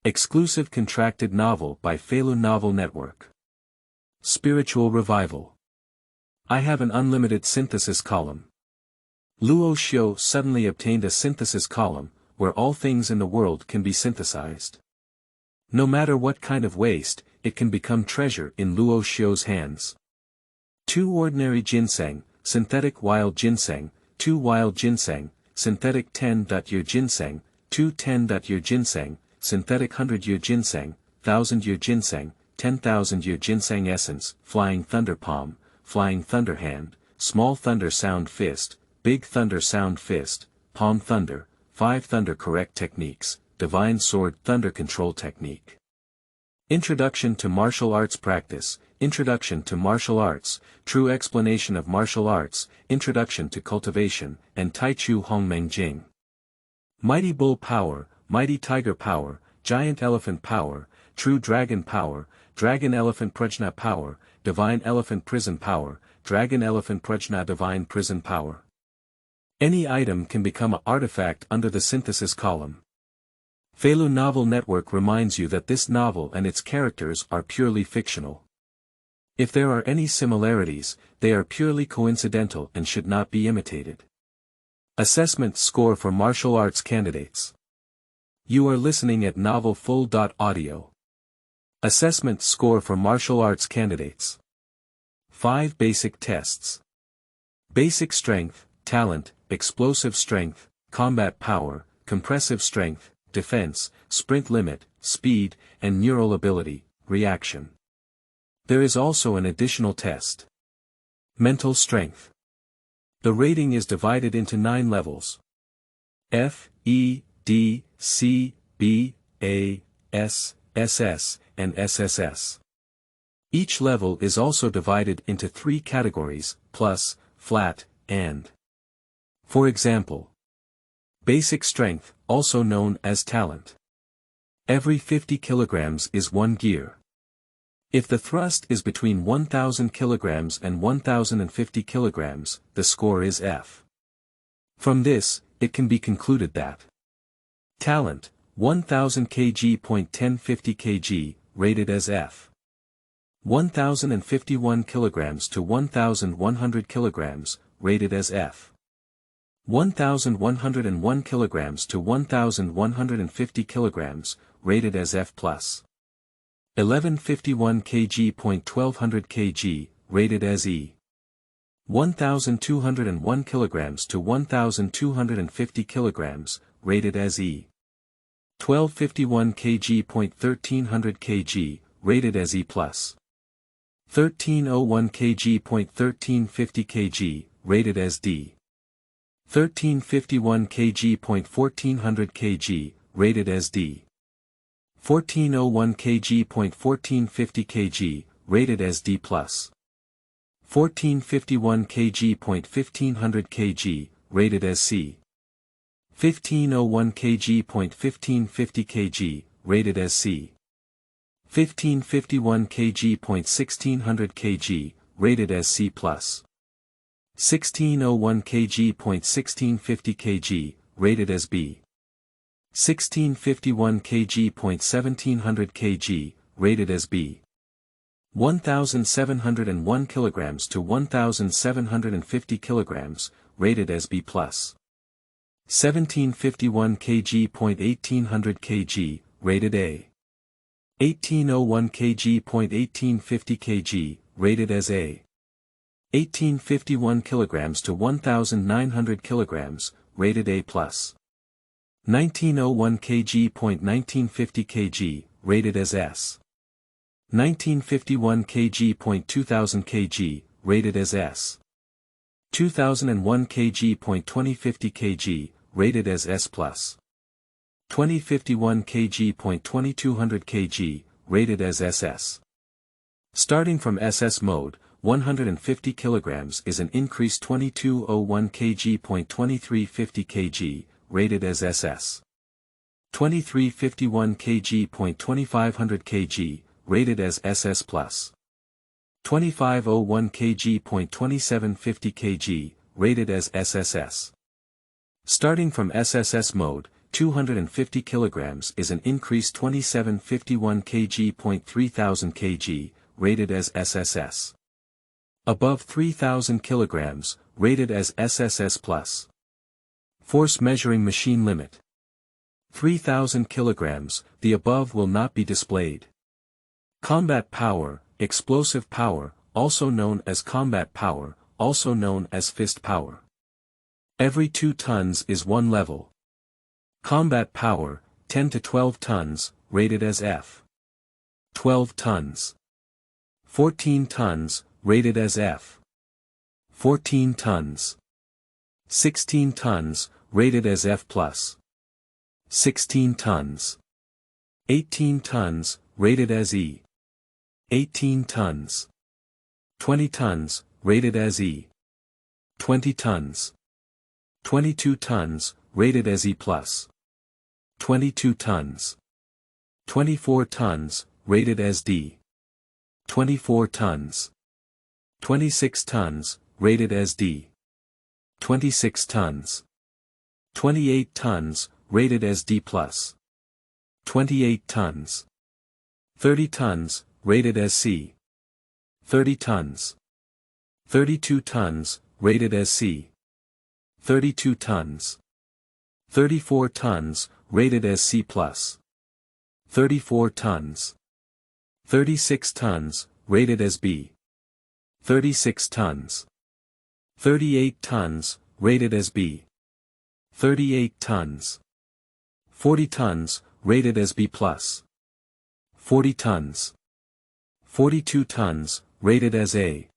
Exclusive contracted novel by Feilu Novel Network. Spiritual revival. I have an unlimited synthesis column. Luo Xiu suddenly obtained a synthesis column, where all things in the world can be synthesized. No matter what kind of waste, it can become treasure in Luo Xiu's hands. 2 ordinary ginseng, synthetic wild ginseng, 2 wild ginseng, synthetic 10-year ginseng, 2 10-year ginseng, synthetic 100-year ginseng, 1000-year ginseng, 10,000-year ginseng essence, flying thunder palm, flying thunder hand, small thunder sound fist, big thunder sound fist, palm thunder, 5 thunder correct techniques, divine sword thunder control technique. Introduction to martial arts practice, introduction to martial arts, true explanation of martial arts, introduction to cultivation, and Taichu Hongmeng Jing. Mighty bull power, mighty tiger power, giant elephant power, true dragon power, dragon elephant prajna power, divine elephant prison power, dragon elephant prajna divine prison power. Any item can become an artifact under the synthesis column. Feilu Novel Network reminds you that this novel and its characters are purely fictional. If there are any similarities, they are purely coincidental and should not be imitated. Assessment score for martial arts candidates. You are listening at novelfull.audio. Assessment score for martial arts candidates. 5 basic tests. Basic strength, talent, explosive strength, combat power, compressive strength, defense, sprint limit, speed, and neural ability, reaction. There is also an additional test. Mental strength. The rating is divided into 9 levels. F, E, D, C, B, A, S, SS, and SSS. Each level is also divided into 3 categories, plus, flat, and. For example, basic strength, also known as talent. Every 50 kilograms is 1 gear. If the thrust is between 1000 kilograms and 1050 kilograms, the score is F. From this, it can be concluded that talent, 1000 kg. 1050 kg, rated as F. 1051 kilograms to 1100 kilograms, rated as F. 1101 kilograms to 1150 kilograms, rated as F+. 1151 kg. 1200 kg, rated as E. 1201 kilograms to 1250 kilograms, rated as E. 1251 kg. 1300 kg, rated as E+. 1301 kg. 1350 kg, rated as D. 1351 kg. 1400 kg, rated as D. 1401 kg. 1450 kg, rated as D+. 1451 kg. 1500 kg, rated as C. 1501 kg. 1550 kg, rated as C. 1551 kg. 1600 kg, rated as C+. 1601 kg. 1650 kg, rated as B. 1651 kg. 1700 kg, rated as B. 1701 kilograms to 1750 kilograms, rated as B+. 1751 kg. 1800 kg, rated A. 1801 kg. 1850 kg, rated as A. 1851 kilograms to 1900 kilograms, rated A+. 1901 kg. 1950 kg, rated as S. 1951 kg. 2000 kg, rated as S. 2001 kg. 2050 kg, rated as S+. 2051 kg. 2200 kg, rated as SS. Starting from SS mode, 150 kilograms is an increased 2201 kg. 2350 kg, rated as SS. 2351 kg. 2500 kg, rated as SS+. 2501 kg. 2750 kg, rated as SSS. Starting from SSS mode, 250 kg is an increase 2751 kg. 3000 kg, rated as SSS. Above 3000 kg, rated as SSS+. Force measuring machine limit. 3000 kg, the above will not be displayed. Combat power, explosive power, also known as combat power, also known as fist power. Every 2 tons is 1 level. Combat power, 10 to 12 tons, rated as F. 12 tons. 14 tons, rated as F. 14 tons. 16 tons, rated as F+. 16 tons. 18 tons, rated as E. 18 tons. 20 tons, rated as E. 20 tons. 22 tons, rated as E+. 22 tons. 24 tons, rated as D. 24 tons. 26 tons, rated as D. 26 tons. 28 tons, rated as D+. 28 tons. 30 tons, rated as C. 30 tons. 32 tons, rated as C. 32 tons. 34 tons, rated as C+. 34 tons. 36 tons, rated as B. 36 tons. 38 tons, rated as B. 38 tons. 40 tons, rated as B+. 40 tons. 42 tons, rated as A.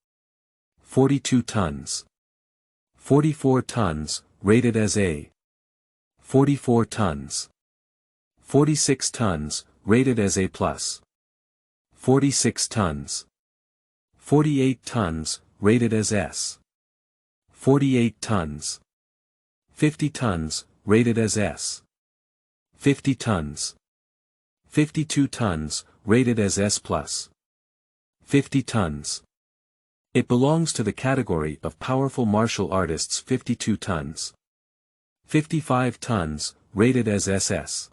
42 tons. 44 tons, rated as A. 44 tons. 46 tons, rated as A+. 46 tons. 48 tons, rated as S. 48 tons. 50 tons, rated as S. 50 tons. 52 tons, rated as S+. 50 tons. It belongs to the category of powerful martial artists. 52 tons. 55 tons, rated as SS.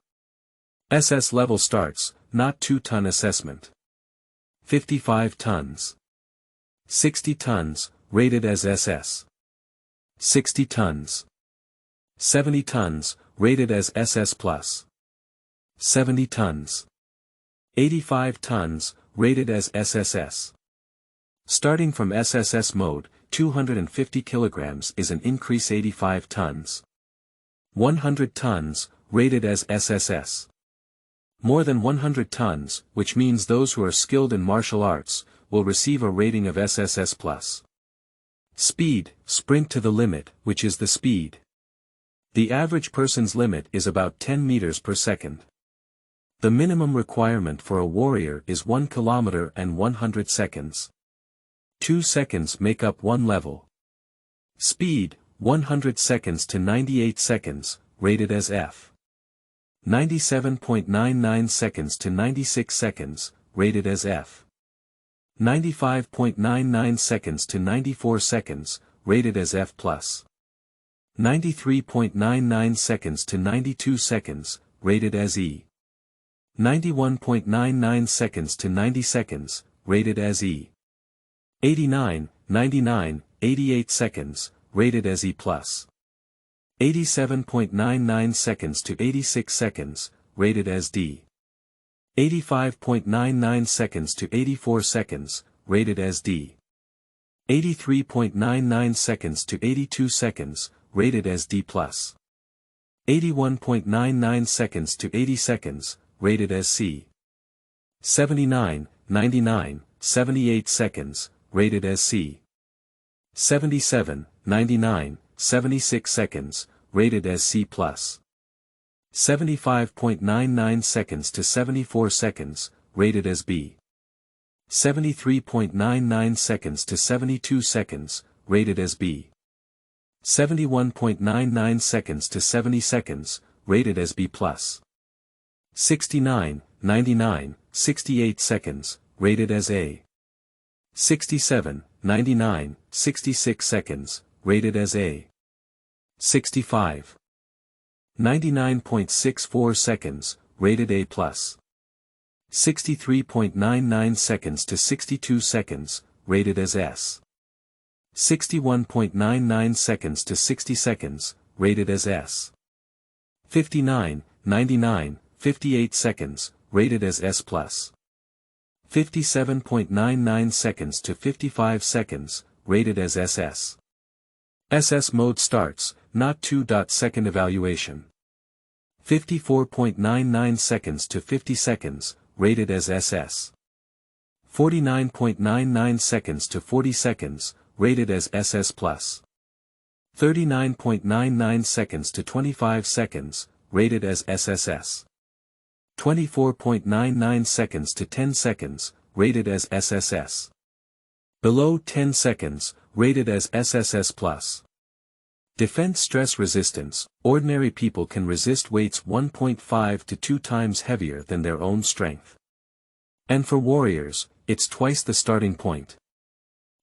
SS level starts, not 2-ton assessment. 55 tons. 60 tons, rated as SS. 60 tons. 70 tons, rated as SS+. 70 tons. 85 tons, rated as SSS. Starting from SSS mode, 250 kg is an increase 85 tons. 100 tons, rated as SSS. More than 100 tons, which means those who are skilled in martial arts, will receive a rating of SSS+. Speed, sprint to the limit, which is the speed. The average person's limit is about 10 meters per second. The minimum requirement for a warrior is 1 kilometer and 100 seconds. 2 seconds make up 1 level. Speed, 100 seconds to 98 seconds, rated as F. 97.99 seconds to 96 seconds, rated as F. 95.99 seconds to 94 seconds, rated as F+. 93.99 seconds to 92 seconds, rated as E. 91.99 seconds to 90 seconds, rated as E. 89, 99, 88 seconds, rated as E+. 87.99 seconds to 86 seconds, rated as D. 85.99 seconds to 84 seconds, rated as D. 83.99 seconds to 82 seconds, rated as D+. 81.99 seconds to 80 seconds, rated as C. 79, 99, 78 seconds, rated as C. 77, 99, 76 seconds, rated as C+. 75.99 seconds to 74 seconds, rated as B. 73.99 seconds to 72 seconds, rated as B. 71.99 seconds to 70 seconds, rated as B+. 69, 99, 68 seconds, rated as A. 67, 99, 66 seconds, rated as A. 65. 99.64 seconds, rated A+. 63.99 seconds to 62 seconds, rated as S. 61.99 seconds to 60 seconds, rated as S. 59, 99, 58 seconds, rated as S+. 57.99 seconds to 55 seconds, rated as SS. SS mode starts, not 2-second evaluation. 54.99 seconds to 50 seconds, rated as SS. 49.99 seconds to 40 seconds, rated as SS+. 39.99 seconds to 25 seconds, rated as SSS. 24.99 seconds to 10 seconds, rated as SSS. Below 10 seconds, rated as SSS+. Defense stress resistance, ordinary people can resist weights 1.5 to 2 times heavier than their own strength. And for warriors, it's twice the starting point.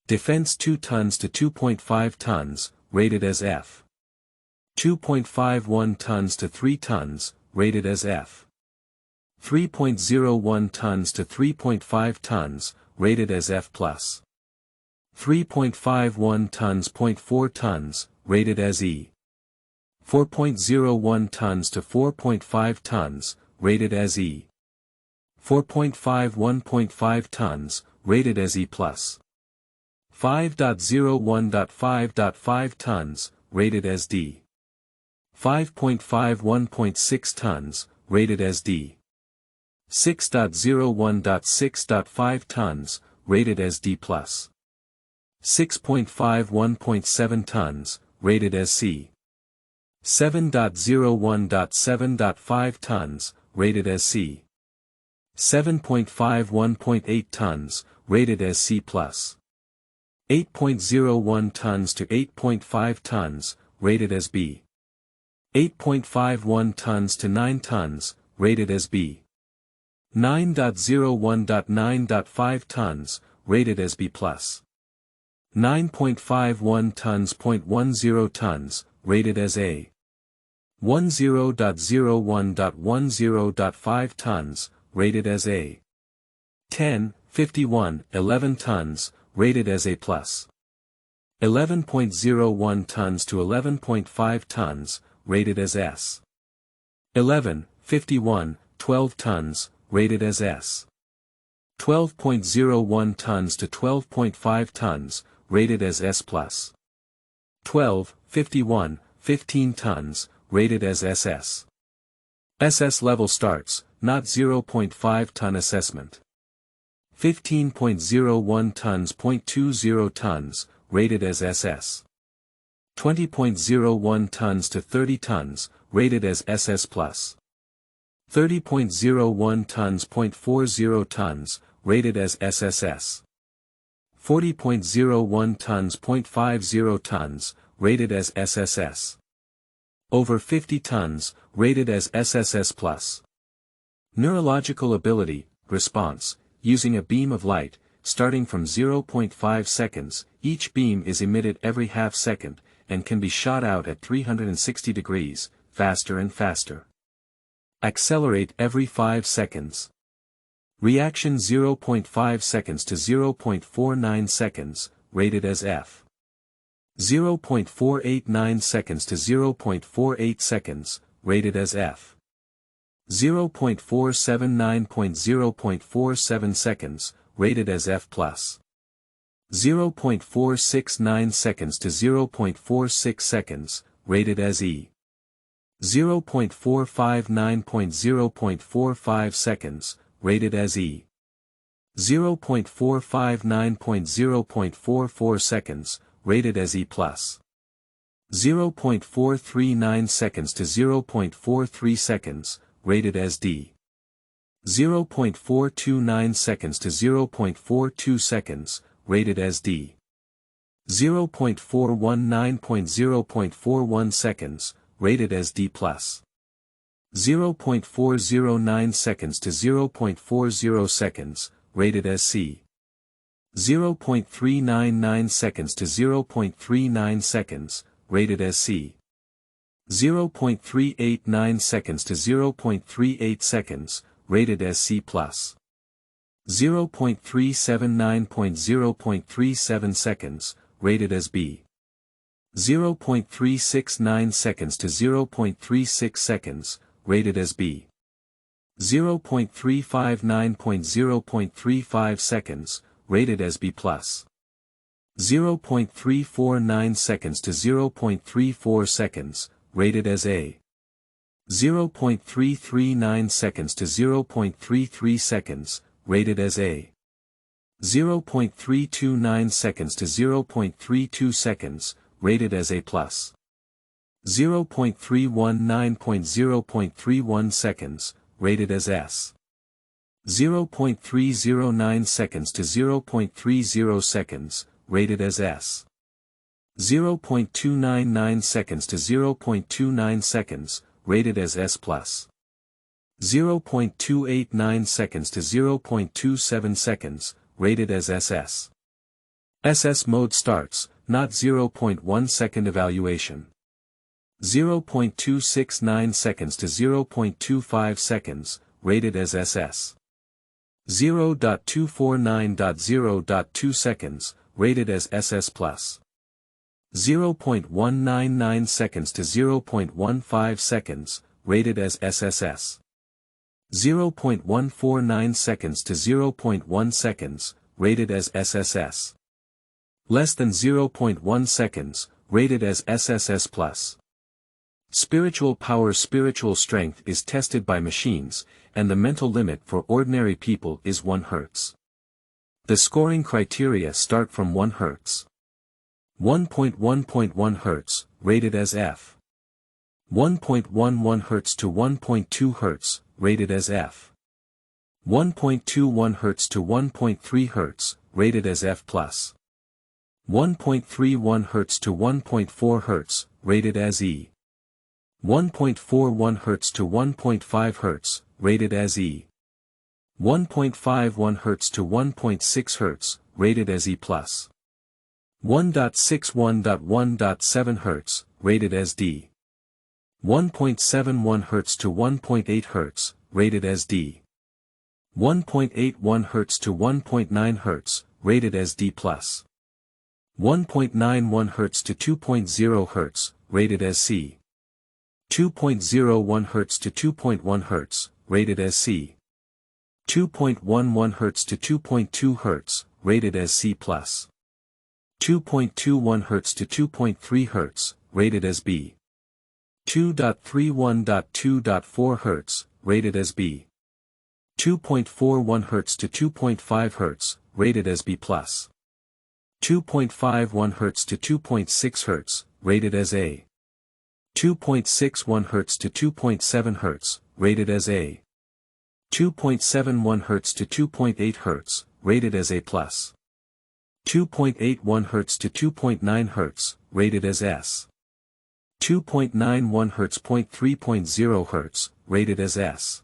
Defense 2 tons to 2.5 tons, rated as F. 2.51 tons to 3 tons, rated as F. 3.01 tons to 3.5 tons, rated as F+. 3.51 tons, 0.4 tons, rated as E. 4.01 tons to 4.5 tons, rated as E. 4.51.5 tons, rated as E+. 5.01.5.5 tons, rated as D. 5.51.6 tons, rated as D. 6.01.6.5 tons, rated as D+. 6.51.7 tons, rated as C. 7.01.7.5 tons, rated as C. 7.51.8 tons, rated as C+. 8.01 tons to 8.5 tons, rated as B. 8.51 tons to 9 tons, rated as B. 9.01.9.5 tons, rated as B+. 9.51 tons, 0.10 tons, rated as A. 10.01.10.5 tons, rated as A. 10, 51, 11 tons, rated as A+. 11.01 tons to 11.5 tons, rated as S. 11, 51, 12 tons, rated as S. 12.01 tons to 12.5 tons, rated as S+. 12, 51, 15 tons, rated as SS. SS level starts, not 0.5 ton assessment. 15.01 tons, 0.20 tons, rated as SS. 20.01 tons to 30 tons, rated as SS+. 30.01 tons, 0.40 tons, rated as SSS. 40.01 tons, 0.50 tons, rated as SSS. Over 50 tons, rated as SSS+. Neurological ability, response, using a beam of light, starting from 0.5 seconds, each beam is emitted every half second, and can be shot out at 360 degrees, faster and faster. Accelerate every 5 seconds. Reaction 0.5 seconds to 0.49 seconds, rated as F. 0.489 seconds to 0.48 seconds, rated as F. 0.479.0.47 seconds, rated as F+. 0.469 seconds to 0.46 seconds, rated as E. 0.459.0.45 seconds, rated as E. 0.459.0.44 seconds, rated as E+. 0.439 seconds to 0.43 seconds, rated as D. 0.429 seconds to 0.42 seconds, rated as D. 0.419.0.41 seconds, rated as D+. 0.409 seconds to 0.40 seconds, rated as C. 0.399 seconds to 0.39 seconds, rated as C. 0.389 seconds to 0.38 seconds, rated as C+. 0.379.0.37 seconds, rated as B. 0.369 seconds to 0.36 seconds, rated as B. 0.359.0.35 seconds, rated as B+. 0.349 seconds to 0.34 seconds, rated as A. 0.339 seconds to 0.33 seconds, rated as A. 0.329 seconds to 0.32 seconds, rated as A+. 0.319.0.31 seconds, rated as S. 0.309 seconds to 0.30 seconds, rated as S. 0.299 seconds to 0.29 seconds, rated as S+. 0.289 seconds to 0.27 seconds, rated as SS. SS mode starts, not 0.1 second evaluation. 0.269 seconds to 0.25 seconds, rated as SS. 0.249.0.2 seconds, rated as SS+. 0.199 seconds to 0.15 seconds, rated as SSS. 0.149 seconds to 0.1 seconds, rated as SSS. Less than 0.1 seconds, rated as SSS+. Spiritual power. Spiritual strength is tested by machines, and the mental limit for ordinary people is 1 Hz. The scoring criteria start from 1 Hz. 1.1.1 Hz, rated as F. 1.11 Hz to 1.2 Hz, rated as F. 1.21 Hz to 1.3 Hz, rated as F+. 1.31 Hz to 1.4 Hz, rated as E. 1.41 Hz to 1.5 Hz, rated as E. 1.51 Hz to 1.6 Hz, rated as E+. 1.61.1.7 Hz, rated as D. 1.71 Hz to 1.8 Hz, rated as D. 1.81 Hz to 1.9 Hz, rated as D+. 1.91 Hz to 2.0 Hz, rated as C. 2.01 Hz to 2.1 Hz, rated as C. 2.11 Hz to 2.2 Hz, rated as C+. 2.21 Hz to 2.3 Hz, rated as B. 2.31.2.4 Hz, rated as B. 2.41 Hz to 2.5 Hz, rated as B+. 2.51 Hz to 2.6 Hz, rated as A. 2.61 Hz to 2.7 Hz, rated as A. 2.71 Hz to 2.8 Hz, rated as A+. 2.81 Hz to 2.9 Hz, rated as S. 2.91 Hz. 3.0 Hz, rated as S.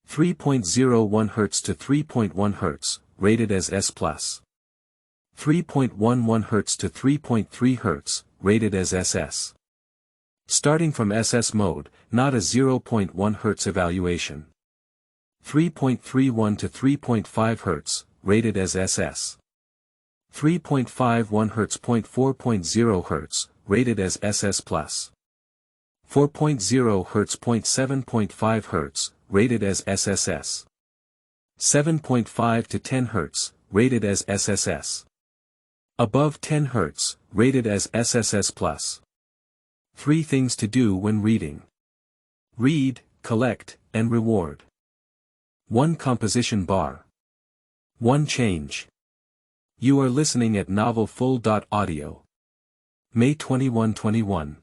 3.01 Hz to 3.1 Hz, rated as S+. 3.11 Hz to 3.3 Hz, rated as SS. Starting from SS mode, not a 0.1 Hz evaluation. 3.31 to 3.5 Hz, rated as SS. 3.51 Hz. 4.0 Hz, rated as SS+. 4.0 Hz. 7.5 Hz, rated as SSS. 7.5 to 10 Hz, rated as SSS. Above 10 Hz, rated as SSS+. 3 things to do when reading. Read, collect, and reward. 1 composition bar. 1 change. You are listening at Novel Full.audio. May 21, 21.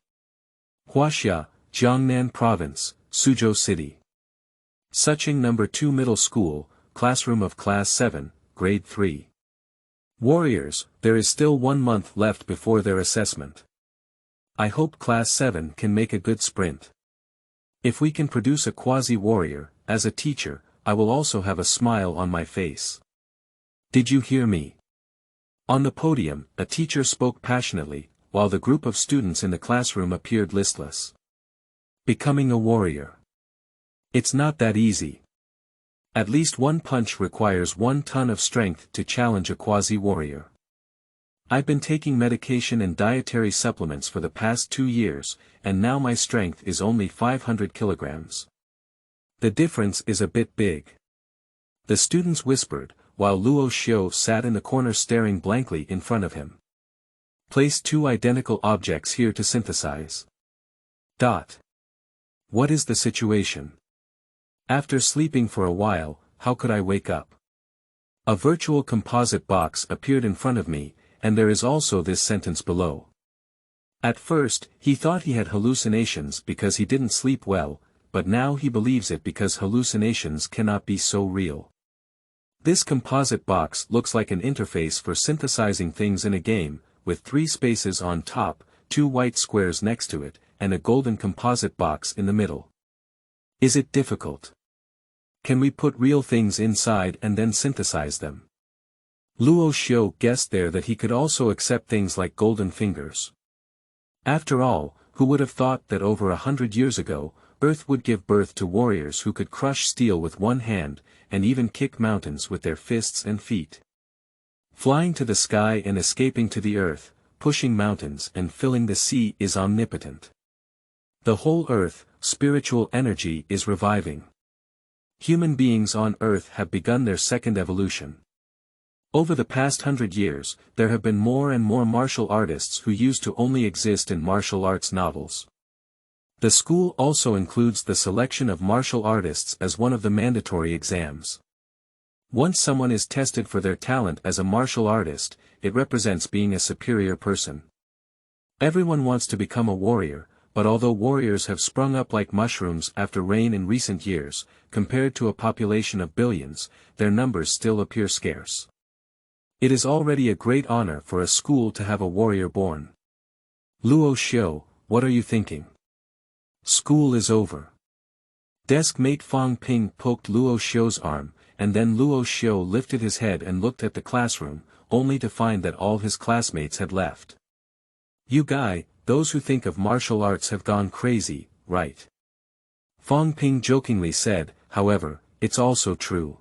Huaxia, Jiangnan Province, Suzhou City. Suching No. 2 Middle School, Classroom of Class 7, Grade 3. Warriors, there is still 1 month left before their assessment. I hope Class 7 can make a good sprint. If we can produce a quasi-warrior, as a teacher, I will also have a smile on my face. Did you hear me? On the podium, a teacher spoke passionately, while the group of students in the classroom appeared listless. Becoming a warrior. It's not that easy. At least one punch requires 1 ton of strength to challenge a quasi-warrior. I've been taking medication and dietary supplements for the past 2 years, and now my strength is only 500 kilograms. The difference is a bit big. The students whispered, while Luo Xiu sat in the corner staring blankly in front of him. Place 2 identical objects here to synthesize. What is the situation? After sleeping for a while, how could I wake up? A virtual composite box appeared in front of me, and there is also this sentence below. At first, he thought he had hallucinations because he didn't sleep well, but now he believes it because hallucinations cannot be so real. This composite box looks like an interface for synthesizing things in a game, with 3 spaces on top, 2 white squares next to it, and a golden composite box in the middle. Is it difficult? Can we put real things inside and then synthesize them? Luo Xiu guessed there that he could also accept things like golden fingers. After all, who would have thought that over 100 years ago, Earth would give birth to warriors who could crush steel with one hand, and even kick mountains with their fists and feet. Flying to the sky and escaping to the earth, pushing mountains and filling the sea is omnipotent. The whole earth, spiritual energy is reviving. Human beings on earth have begun their second evolution. Over the past 100 years, there have been more and more martial artists who used to only exist in martial arts novels. The school also includes the selection of martial artists as one of the mandatory exams. Once someone is tested for their talent as a martial artist, it represents being a superior person. Everyone wants to become a warrior, but although warriors have sprung up like mushrooms after rain in recent years, compared to a population of billions, their numbers still appear scarce. It is already a great honor for a school to have a warrior born. Luo Xiu, what are you thinking? School is over. Desk mate Fang Ping poked Luo Xiu's arm, and then Luo Xiu lifted his head and looked at the classroom, only to find that all his classmates had left. You guy, those who think of martial arts have gone crazy, right? Fang Ping jokingly said, however, it's also true.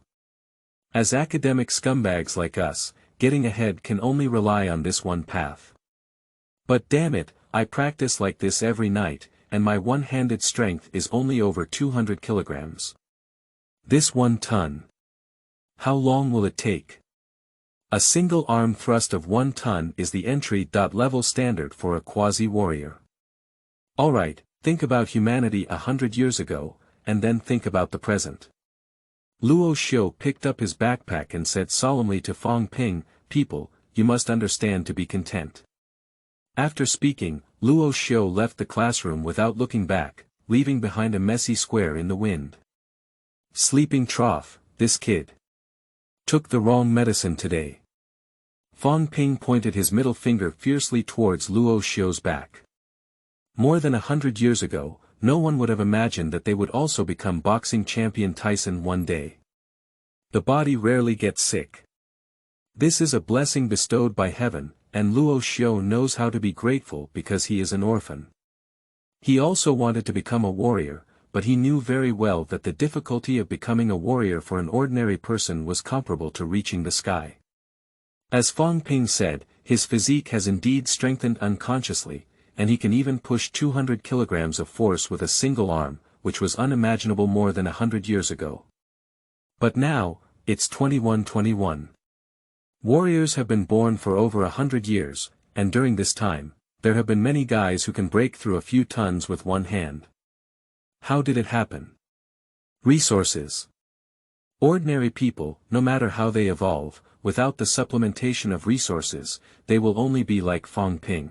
As academic scumbags like us, getting ahead can only rely on this one path. But damn it, I practice like this every night, and my one-handed strength is only over 200 kilograms. This 1 ton. How long will it take? A single arm thrust of 1 ton is the entry-level standard for a quasi-warrior. Alright, think about humanity 100 years ago, and then think about the present. Luo Xiu picked up his backpack and said solemnly to Fang Ping, people, you must understand to be content. After speaking, Luo Xiu left the classroom without looking back, leaving behind a messy square in the wind. Sleeping trough, this kid took the wrong medicine today. Fang Ping pointed his middle finger fiercely towards Luo Xiu's back. More than 100 years ago, no one would have imagined that they would also become boxing champion Tyson one day. The body rarely gets sick. This is a blessing bestowed by heaven, and Luo Xiu knows how to be grateful because he is an orphan. He also wanted to become a warrior, but he knew very well that the difficulty of becoming a warrior for an ordinary person was comparable to reaching the sky. As Fang Ping said, his physique has indeed strengthened unconsciously, and he can even push 200 kilograms of force with a single arm, which was unimaginable more than 100 years ago. But now, it's 2121. Warriors have been born for over 100 years, and during this time, there have been many guys who can break through a few tons with one hand. How did it happen? Resources. Ordinary people, no matter how they evolve, without the supplementation of resources, they will only be like Fang Ping.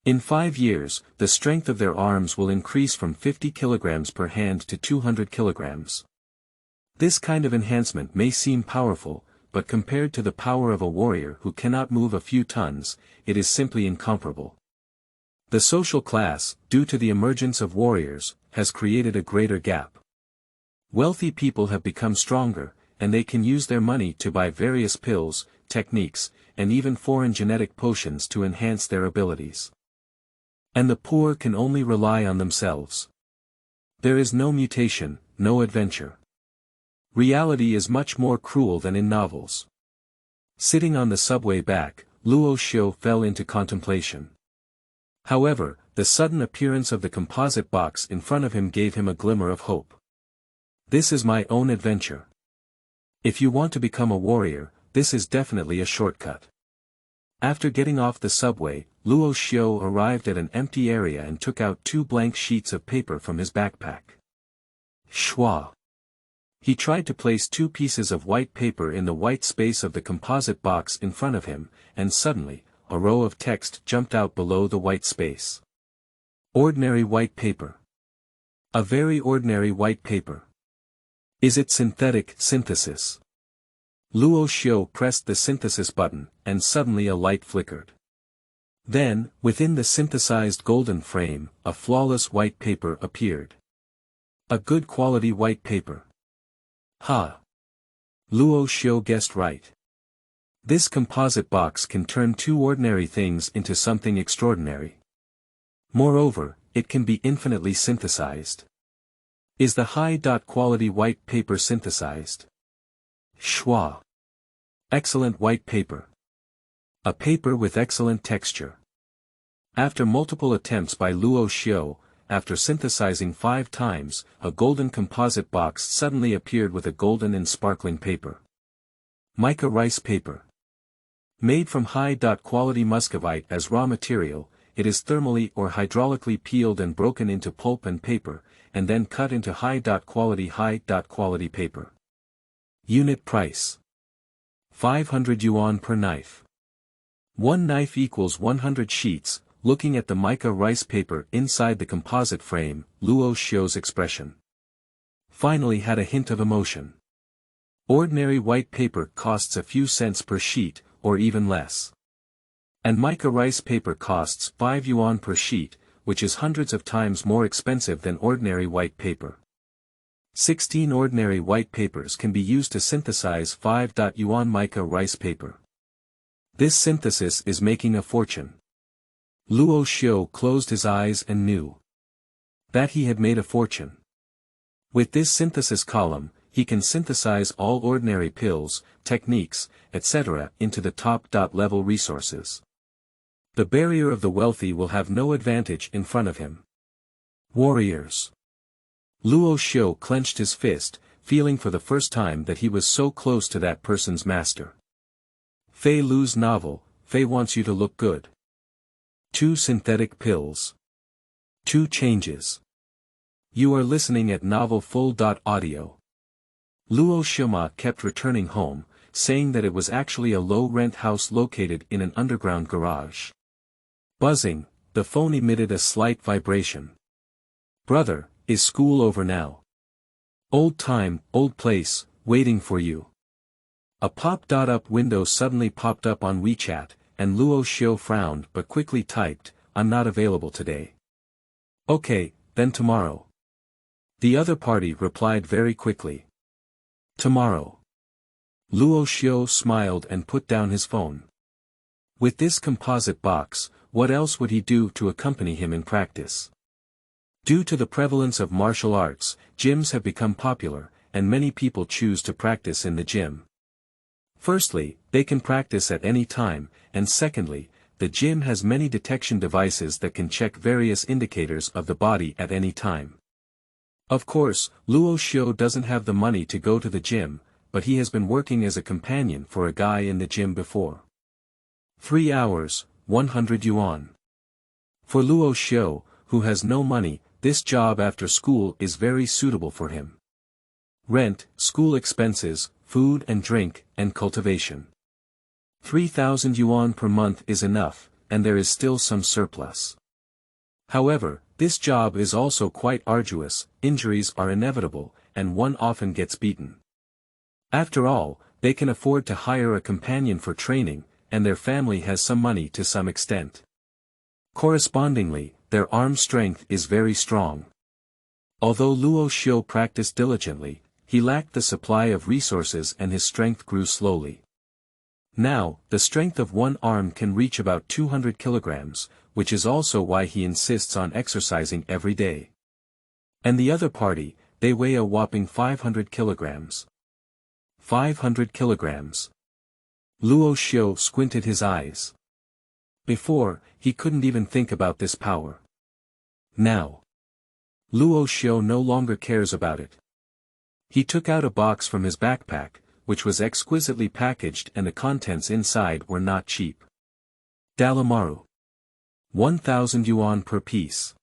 In 5 years, the strength of their arms will increase from 50 kilograms per hand to 200 kilograms. This kind of enhancement may seem powerful, but compared to the power of a warrior who cannot move a few tons, it is simply incomparable. The social class, due to the emergence of warriors, has created a greater gap. Wealthy people have become stronger, and they can use their money to buy various pills, techniques, and even foreign genetic potions to enhance their abilities. And the poor can only rely on themselves. There is no mutation, no adventure. Reality is much more cruel than in novels. Sitting on the subway back, Luo Xiu fell into contemplation. However, the sudden appearance of the composite box in front of him gave him a glimmer of hope. This is my own adventure. If you want to become a warrior, this is definitely a shortcut. After getting off the subway, Luo Xiu arrived at an empty area and took out 2 blank sheets of paper from his backpack. Schwa. He tried to place 2 pieces of white paper in the white space of the composite box in front of him, and suddenly, a row of text jumped out below the white space. Ordinary white paper. A very ordinary white paper. Is it synthetic synthesis? Luo Xiu pressed the synthesis button, and suddenly a light flickered. Then, within the synthesized golden frame, a flawless white paper appeared. A good quality white paper. Ha! Luo Xiu guessed right. This composite box can turn 2 ordinary things into something extraordinary. Moreover, it can be infinitely synthesized. Is the high-quality white paper synthesized? Schwa. Excellent white paper. A paper with excellent texture. After multiple attempts by Luo Xiu, after synthesizing 5 times, a golden composite box suddenly appeared with a golden and sparkling paper. Mica rice paper. Made from high-quality muscovite as raw material, it is thermally or hydraulically peeled and broken into pulp and paper, and then cut into high-quality paper. Unit price. 500 yuan per knife. 1 knife equals 100 sheets. Looking at the mica rice paper inside the composite frame, Luo Xiu's expression finally had a hint of emotion. Ordinary white paper costs a few cents per sheet, or even less. And mica rice paper costs 5 yuan per sheet, which is hundreds of times more expensive than ordinary white paper. 16 ordinary white papers can be used to synthesize 5 yuan mica rice paper. This synthesis is making a fortune. Luo Xiu closed his eyes and knew that he had made a fortune. With this synthesis column, he can synthesize all ordinary pills, techniques, etc. into the top-level resources. The barrier of the wealthy will have no advantage in front of him. Warriors. Luo Xiu clenched his fist, feeling for the first time that he was so close to that person's master. Feilu's novel, Fei wants you to look good. 2 synthetic pills. 2 changes. You are listening at Novel Full.audio. Luo Xiu kept returning home, saying that it was actually a low-rent house located in an underground garage. Buzzing, the phone emitted a slight vibration. Brother, is school over now? Old time, old place, waiting for you. A pop-up window suddenly popped up on WeChat, and Luo Xiu frowned but quickly typed, I'm not available today. Okay, then tomorrow. The other party replied very quickly. Tomorrow. Luo Xiu smiled and put down his phone. With this composite box, what else would he do to accompany him in practice? Due to the prevalence of martial arts, gyms have become popular, and many people choose to practice in the gym. Firstly, they can practice at any time, and secondly, the gym has many detection devices that can check various indicators of the body at any time. Of course, Luo Xiu doesn't have the money to go to the gym, but he has been working as a companion for a guy in the gym before. 3 hours, 100 yuan. For Luo Xiu, who has no money, this job after school is very suitable for him. Rent, school expenses, food and drink, and cultivation. 3,000 yuan per month is enough, and there is still some surplus. However, this job is also quite arduous, injuries are inevitable, and one often gets beaten. After all, they can afford to hire a companion for training, and their family has some money to some extent. Correspondingly, their arm strength is very strong. Although Luo Xiu practiced diligently, he lacked the supply of resources and his strength grew slowly. Now, the strength of one arm can reach about 200 kilograms, which is also why he insists on exercising every day. And the other party, they weigh a whopping 500 kilograms. 500 kilograms. Luo Xiu squinted his eyes. Before, he couldn't even think about this power. Now, Luo Xiu no longer cares about it. He took out a box from his backpack, which was exquisitely packaged and the contents inside were not cheap. Dalimaru. 1,000 yuan per piece.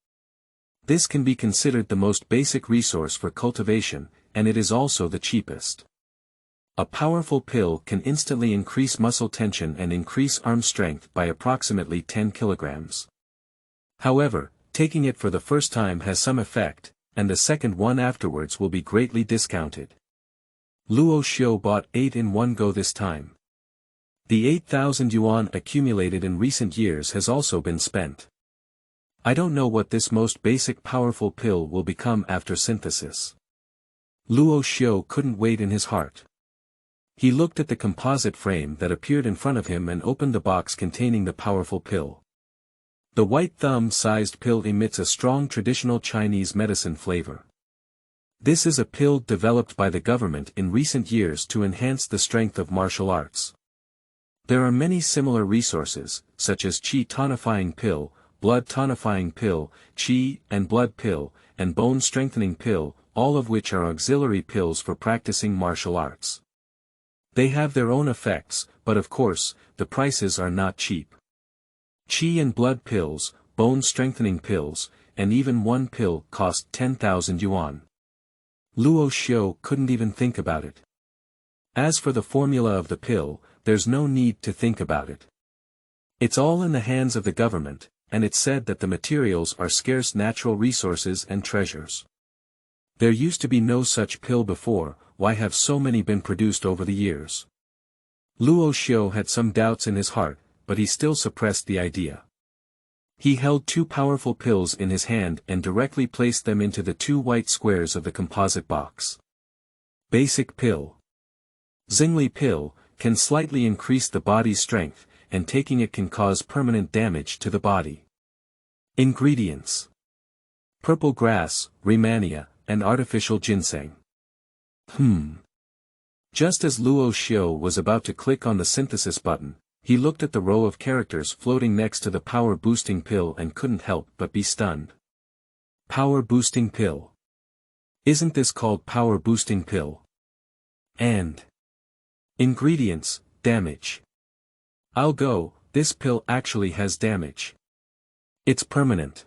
This can be considered the most basic resource for cultivation, and it is also the cheapest. A powerful pill can instantly increase muscle tension and increase arm strength by approximately 10 kilograms. However, taking it for the first time has some effect, and the second one afterwards will be greatly discounted. Luo Xiu bought 8 in one go this time. The 8,000 yuan accumulated in recent years has also been spent. I don't know what this most basic powerful pill will become after synthesis. Luo Xiu couldn't wait in his heart. He looked at the composite frame that appeared in front of him and opened the box containing the powerful pill. The white thumb-sized pill emits a strong traditional Chinese medicine flavor. This is a pill developed by the government in recent years to enhance the strength of martial arts. There are many similar resources, such as qi tonifying pill, blood tonifying pill, qi and blood pill, and bone strengthening pill, all of which are auxiliary pills for practicing martial arts. They have their own effects, but of course, the prices are not cheap. Qi and blood pills, bone strengthening pills, and even one pill cost 10,000 yuan. Luo Xiu couldn't even think about it. As for the formula of the pill, there's no need to think about it. It's all in the hands of the government, and it's said that the materials are scarce natural resources and treasures. There used to be no such pill before, why have so many been produced over the years? Luo Xiu had some doubts in his heart, but he still suppressed the idea. He held 2 powerful pills in his hand and directly placed them into the 2 white squares of the composite box. Basic pill. Xingli pill, can slightly increase the body's strength, and taking it can cause permanent damage to the body. Ingredients. Purple grass, Rehmannia, and artificial ginseng. Just as Luo Xiu was about to click on the synthesis button, he looked at the row of characters floating next to the power-boosting pill and couldn't help but be stunned. Power-boosting pill. Isn't this called power-boosting pill? And ingredients, damage. I'll go, this pill actually has damage. It's permanent.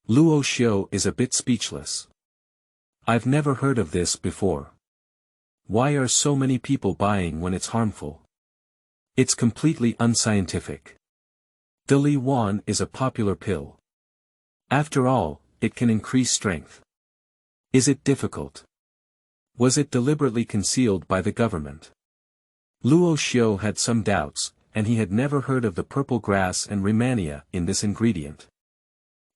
Luo Xiu is a bit speechless. I've never heard of this before. Why are so many people buying when it's harmful? It's completely unscientific. The Yuan is a popular pill. After all, it can increase strength. Is it difficult? Was it deliberately concealed by the government? Luo Xiu had some doubts, and he had never heard of the purple grass and Rehmannia in this ingredient.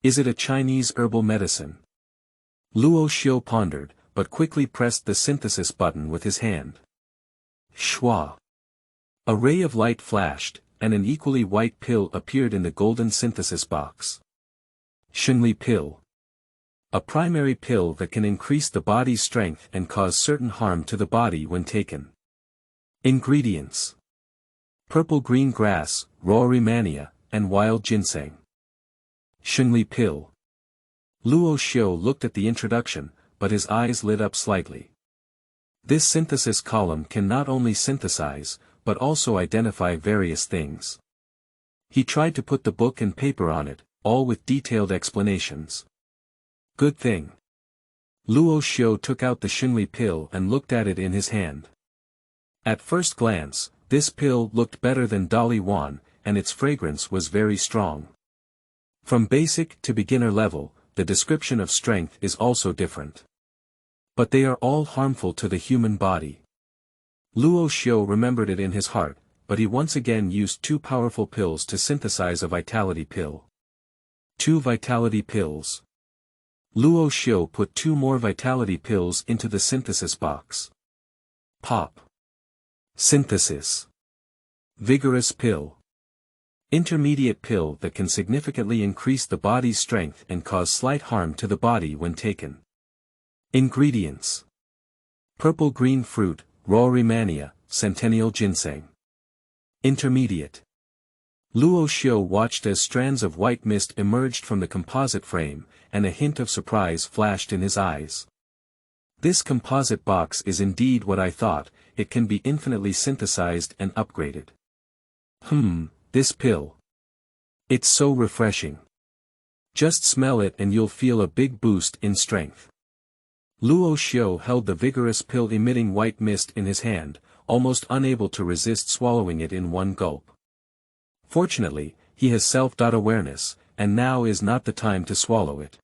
Is it a Chinese herbal medicine? Luo Xiu pondered, but quickly pressed the synthesis button with his hand. Shwa. A ray of light flashed, and an equally white pill appeared in the golden synthesis box. Xingli pill. A primary pill that can increase the body's strength and cause certain harm to the body when taken. Ingredients. Purple-green grass, raw Rehmannia, and wild ginseng. Xingli pill. Luo Xiu looked at the introduction, but his eyes lit up slightly. This synthesis column can not only synthesize, but also identify various things. He tried to put the book and paper on it, all with detailed explanations. Good thing. Luo Xiu took out the Xingli pill and looked at it in his hand. At first glance, this pill looked better than Yuan, and its fragrance was very strong. From basic to beginner level, the description of strength is also different. But they are all harmful to the human body. Luo Xiu remembered it in his heart, but he once again used 2 powerful pills to synthesize a vitality pill. 2 vitality pills. Luo Xiu put 2 more vitality pills into the synthesis box. Pop. Synthesis. Vigorous pill. Intermediate pill that can significantly increase the body's strength and cause slight harm to the body when taken. Ingredients. Purple green fruit, Rory mania, centennial ginseng. Intermediate. Luo Xiu watched as strands of white mist emerged from the composite frame, and a hint of surprise flashed in his eyes. This composite box is indeed what I thought, it can be infinitely synthesized and upgraded. This pill. It's so refreshing. Just smell it and you'll feel a big boost in strength. Luo Xiu held the vigorous pill-emitting white mist in his hand, almost unable to resist swallowing it in one gulp. Fortunately, he has self-awareness, and now is not the time to swallow it.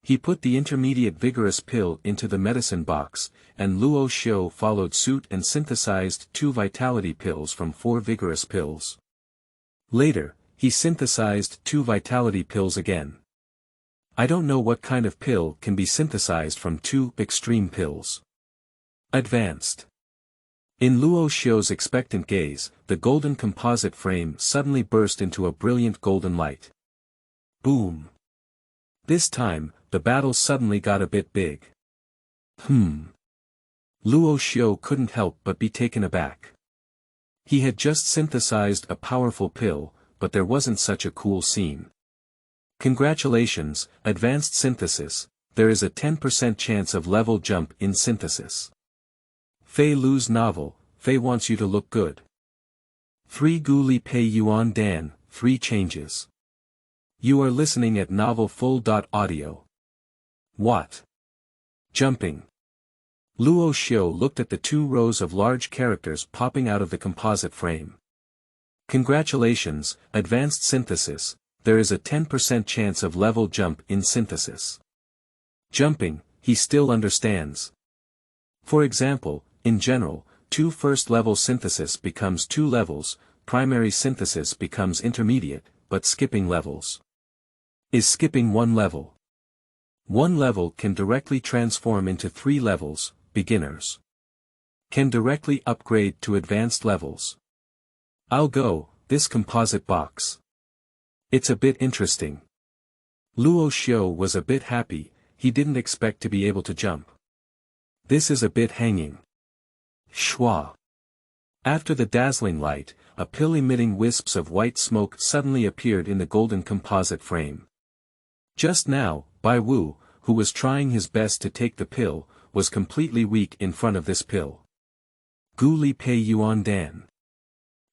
He put the intermediate vigorous pill into the medicine box, and Luo Xiu followed suit and synthesized 2 vitality pills from 4 vigorous pills. Later, he synthesized 2 vitality pills again. I don't know what kind of pill can be synthesized from 2 extreme pills. Advanced. In Luo Xiu's expectant gaze, the golden composite frame suddenly burst into a brilliant golden light. Boom. This time, the battle suddenly got a bit big. Luo Xiu couldn't help but be taken aback. He had just synthesized a powerful pill, but there wasn't such a cool scene. Congratulations, advanced synthesis, there is a 10% chance of level jump in synthesis. Feilu's novel, Fei wants you to look good. 3 Gu Li Pei Yuan Dan, 3 changes. You are listening at novelfull.audio. What? Jumping. Luo Xiu looked at the 2 rows of large characters popping out of the composite frame. Congratulations, advanced synthesis, there is a 10% chance of level jump in synthesis. Jumping, he still understands. For example, in general, 2 first-level synthesis becomes 2 levels, primary synthesis becomes intermediate, but skipping levels. Is skipping 1 level? 1 level can directly transform into 3 levels, beginners. Can directly upgrade to advanced levels. I'll go, this composite box. It's a bit interesting. Luo Xiu was a bit happy, he didn't expect to be able to jump. This is a bit hanging. Shwa. After the dazzling light, a pill-emitting wisps of white smoke suddenly appeared in the golden composite frame. Just now, Bai Wu, who was trying his best to take the pill, was completely weak in front of this pill. Gu Li Pei Yuan Dan.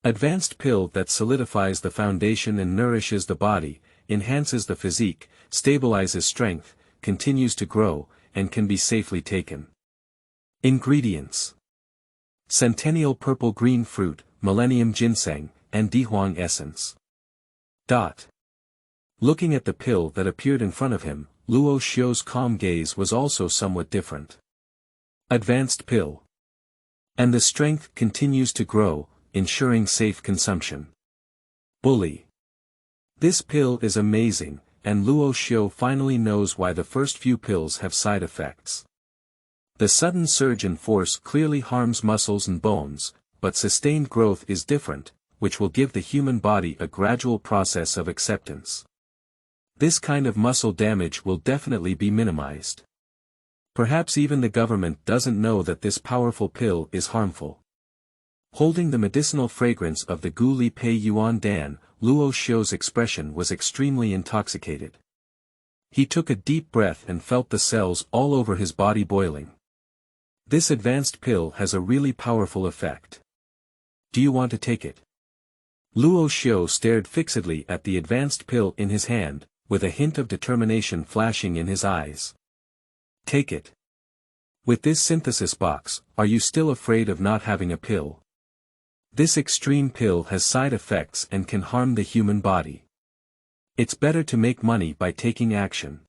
Advanced pill that solidifies the foundation and nourishes the body, enhances the physique, stabilizes strength, continues to grow, and can be safely taken. Ingredients. Centennial purple green fruit, millennium ginseng, and Dihuang essence. Looking at the pill that appeared in front of him, Luo Xiu's calm gaze was also somewhat different. Advanced pill. And the strength continues to grow, ensuring safe consumption. Bully. This pill is amazing, and Luo Xiu finally knows why the first few pills have side effects. The sudden surge in force clearly harms muscles and bones, but sustained growth is different, which will give the human body a gradual process of acceptance. This kind of muscle damage will definitely be minimized. Perhaps even the government doesn't know that this powerful pill is harmful. Holding the medicinal fragrance of the Gu Li Pei Yuan Dan, Luo Xiu's expression was extremely intoxicated. He took a deep breath and felt the cells all over his body boiling. This advanced pill has a really powerful effect. Do you want to take it? Luo Xiu stared fixedly at the advanced pill in his hand, with a hint of determination flashing in his eyes. Take it. With this synthesis box, are you still afraid of not having a pill? This extreme pill has side effects and can harm the human body. It's better to make money by taking action.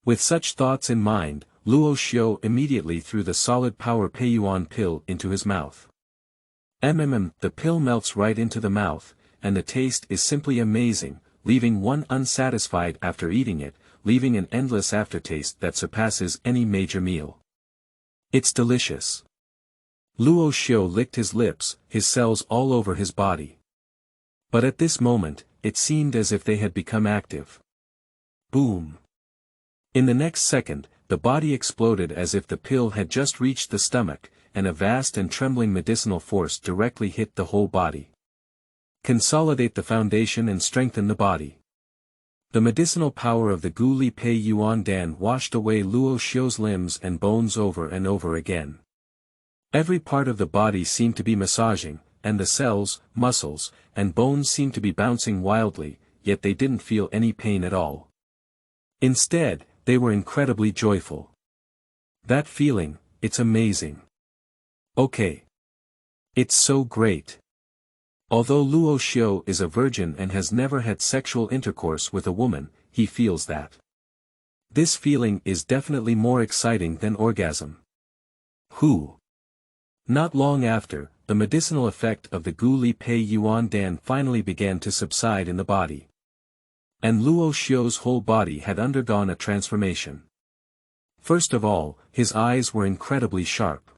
With such thoughts in mind, Luo Xiu immediately threw the solid power Peiyuan pill into his mouth. The pill melts right into the mouth, and the taste is simply amazing, leaving one unsatisfied after eating it, leaving an endless aftertaste that surpasses any major meal. It's delicious. Luo Xiu licked his lips, his cells all over his body. But at this moment, it seemed as if they had become active. Boom! In the next second, the body exploded as if the pill had just reached the stomach, and a vast and trembling medicinal force directly hit the whole body. Consolidate the foundation and strengthen the body. The medicinal power of the Gu Li Pei Yuan Dan washed away Luo Xiu's limbs and bones over and over again. Every part of the body seemed to be massaging, and the cells, muscles, and bones seemed to be bouncing wildly, yet they didn't feel any pain at all. Instead, they were incredibly joyful. That feeling, it's amazing. Okay. It's so great. Although Luo Xiu is a virgin and has never had sexual intercourse with a woman, he feels that. This feeling is definitely more exciting than orgasm. Not long after, the medicinal effect of the Gu Li Pei Yuan Dan finally began to subside in the body. And Luo Xiu's whole body had undergone a transformation. First of all, his eyes were incredibly sharp.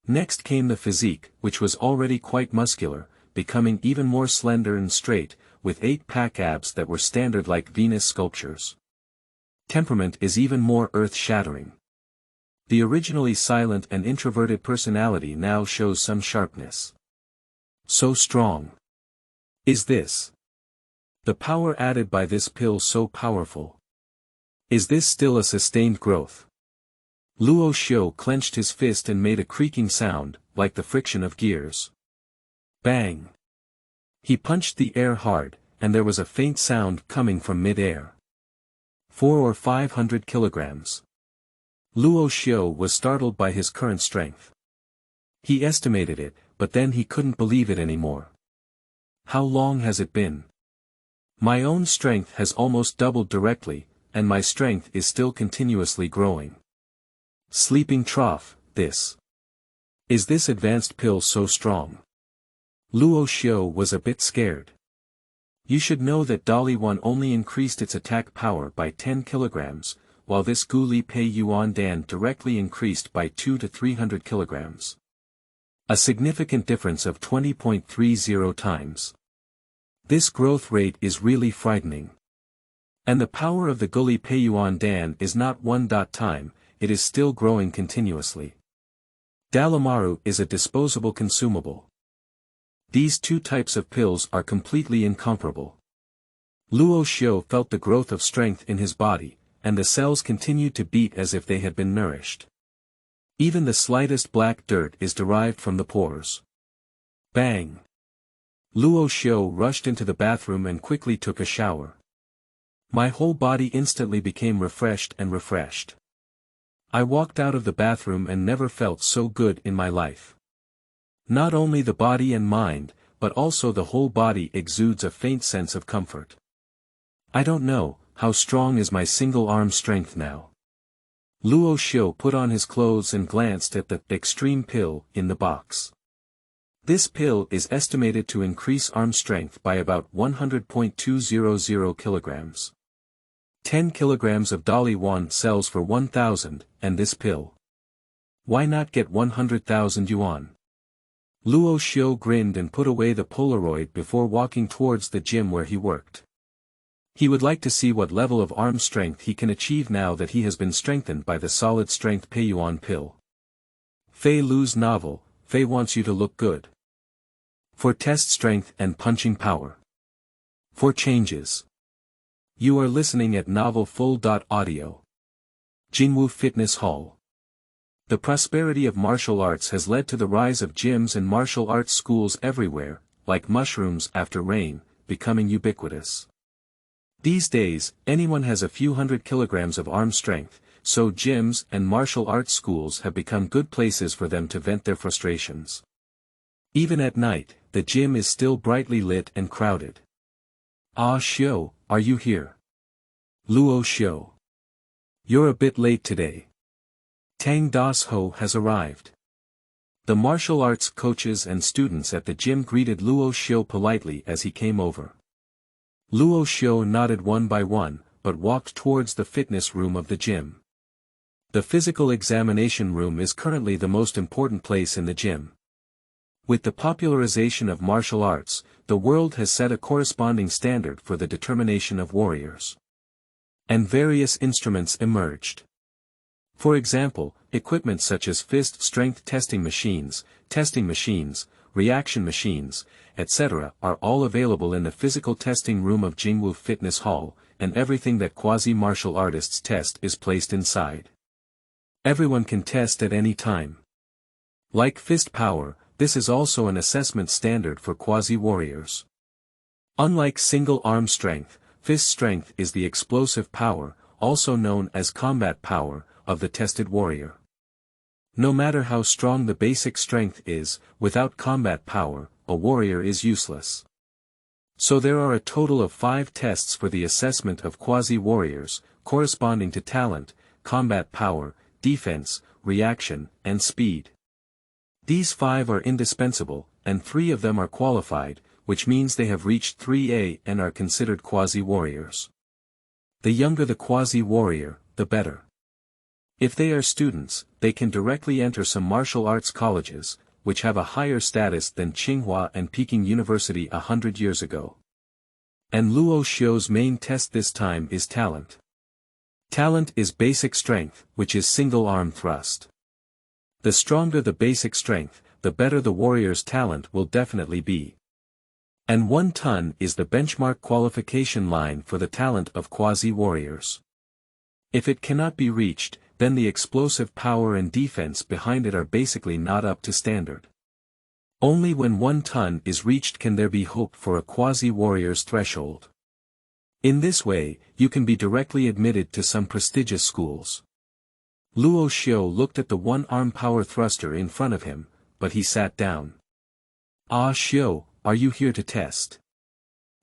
Next came the physique, which was already quite muscular, becoming even more slender and straight, with 8-pack abs that were standard like Venus sculptures. Temperament is even more earth-shattering. The originally silent and introverted personality now shows some sharpness. So strong. Is this? The power added by this pill so powerful? Is this still a sustained growth? Luo Xiu clenched his fist and made a creaking sound, like the friction of gears. Bang! He punched the air hard, and there was a faint sound coming from mid-air. 400 or 500 kilograms. Luo Xiu was startled by his current strength. He estimated it, but then he couldn't believe it anymore. How long has it been? My own strength has almost doubled directly, and my strength is still continuously growing. Sleeping trough, this. Is this advanced pill so strong? Luo Xiu was a bit scared. You should know that Dali 1 only increased its attack power by 10 kilograms, while this Gu Li Pei Yuan Dan directly increased by 200 to 300 kilograms. A significant difference of 20.30 times. This growth rate is really frightening. And the power of the Gu Li Pei Yuan Dan is not one time, it is still growing continuously. Dalimaru is a disposable consumable. These two types of pills are completely incomparable. Luo Xiu felt the growth of strength in his body, and the cells continued to beat as if they had been nourished. Even the slightest black dirt is derived from the pores. Bang! Luo Xiu rushed into the bathroom and quickly took a shower. My whole body instantly became refreshed. I walked out of the bathroom and never felt so good in my life. Not only the body and mind, but also the whole body exudes a faint sense of comfort. I don't know, how strong is my single arm strength now? Luo Xiu put on his clothes and glanced at the extreme pill in the box. This pill is estimated to increase arm strength by about 100.200 kilograms. 10 kilograms of Dali 1 sells for 1,000, and this pill. Why not get 100,000 yuan? Luo Xiu grinned and put away the Polaroid before walking towards the gym where he worked. He would like to see what level of arm strength he can achieve now that he has been strengthened by the solid-strength Peiyuan pill. Feilu's novel, Fei wants you to look good. For test strength and punching power. For changes. You are listening at Novel Full.audio. Jingwu Fitness Hall. The prosperity of martial arts has led to the rise of gyms and martial arts schools everywhere, like mushrooms after rain, becoming ubiquitous. These days, anyone has a few hundred kilograms of arm strength, so gyms and martial arts schools have become good places for them to vent their frustrations. Even at night, the gym is still brightly lit and crowded. Ah Xiu, are you here? Luo Xiu. You're a bit late today. Tang Das Ho has arrived. The martial arts coaches and students at the gym greeted Luo Xiu politely as he came over. Luo Xiu nodded one by one, but walked towards the fitness room of the gym. The physical examination room is currently the most important place in the gym. With the popularization of martial arts, the world has set a corresponding standard for the determination of warriors. And various instruments emerged. For example, equipment such as fist strength testing machines, reaction machines, etc. are all available in the physical testing room of Jingwu Fitness Hall, and everything that quasi-martial artists test is placed inside. Everyone can test at any time. Like fist power, this is also an assessment standard for quasi-warriors. Unlike single arm strength, fist strength is the explosive power, also known as combat power, of the tested warrior. No matter how strong the basic strength is, without combat power, a warrior is useless. So there are a total of 5 tests for the assessment of quasi-warriors, corresponding to talent, combat power, defense, reaction, and speed. These 5 are indispensable, and 3 of them are qualified, which means they have reached 3A and are considered quasi-warriors. The younger the quasi-warrior, the better. If they are students, they can directly enter some martial arts colleges, which have a higher status than Tsinghua and Peking University 100 years ago. And Luo Xiu's main test this time is talent. Talent is basic strength, which is single-arm thrust. The stronger the basic strength, the better the warrior's talent will definitely be. And 1 ton is the benchmark qualification line for the talent of quasi-warriors. If it cannot be reached, then the explosive power and defense behind it are basically not up to standard. Only when 1 ton is reached can there be hope for a quasi-warrior's threshold. In this way, you can be directly admitted to some prestigious schools. Luo Xiu looked at the 1-arm power thruster in front of him, but he sat down. Ah Xiu, are you here to test?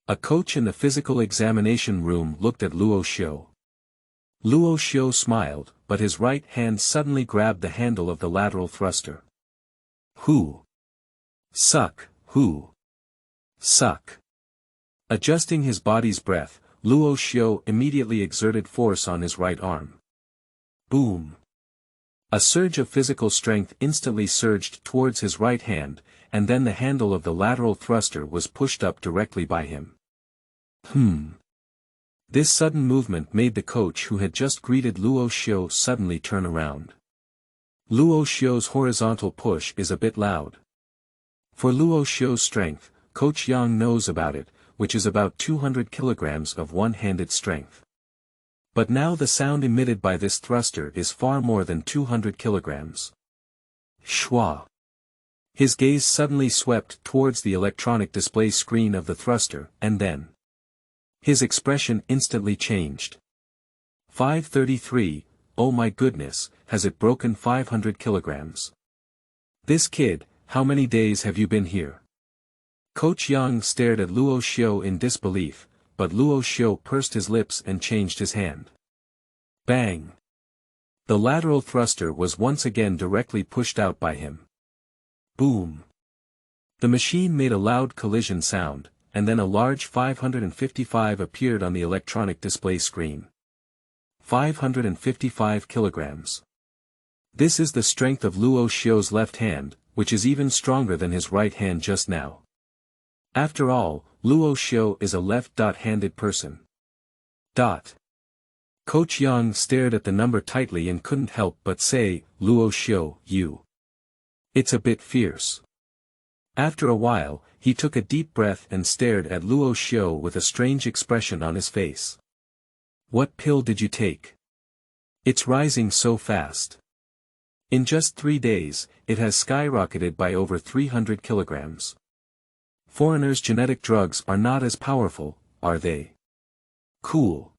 A coach in the physical examination room looked at Luo Xiu. Luo Xiu smiled, but his right hand suddenly grabbed the handle of the lateral thruster. Who? Suck, who? Suck. Adjusting his body's breath, Luo Xiu immediately exerted force on his right arm. Boom. A surge of physical strength instantly surged towards his right hand, and then the handle of the lateral thruster was pushed up directly by him. This sudden movement made the coach who had just greeted Luo Xiu suddenly turn around. Luo Xiu's horizontal push is a bit loud. For Luo Xiu's strength, Coach Yang knows about it, which is about 200 kilograms of one-handed strength. But now the sound emitted by this thruster is far more than 200 kilograms. Schwa. His gaze suddenly swept towards the electronic display screen of the thruster, and then his expression instantly changed. 533, oh my goodness, has it broken 500 kilograms? This kid, how many days have you been here? Coach Yang stared at Luo Xiu in disbelief, but Luo Xiu pursed his lips and changed his hand. Bang! The lateral thruster was once again directly pushed out by him. Boom! The machine made a loud collision sound, and then a large 555 appeared on the electronic display screen. 555 kilograms. This is the strength of Luo Xiu's left hand, which is even stronger than his right hand just now. After all, Luo Xiu is a left-handed person. Coach Yang stared at the number tightly and couldn't help but say, Luo Xiu, you. It's a bit fierce. After a while, he took a deep breath and stared at Luo Xiu with a strange expression on his face. What pill did you take? It's rising so fast. In just 3 days, it has skyrocketed by over 300 kilograms. Foreigners' genetic drugs are not as powerful, are they? Cool.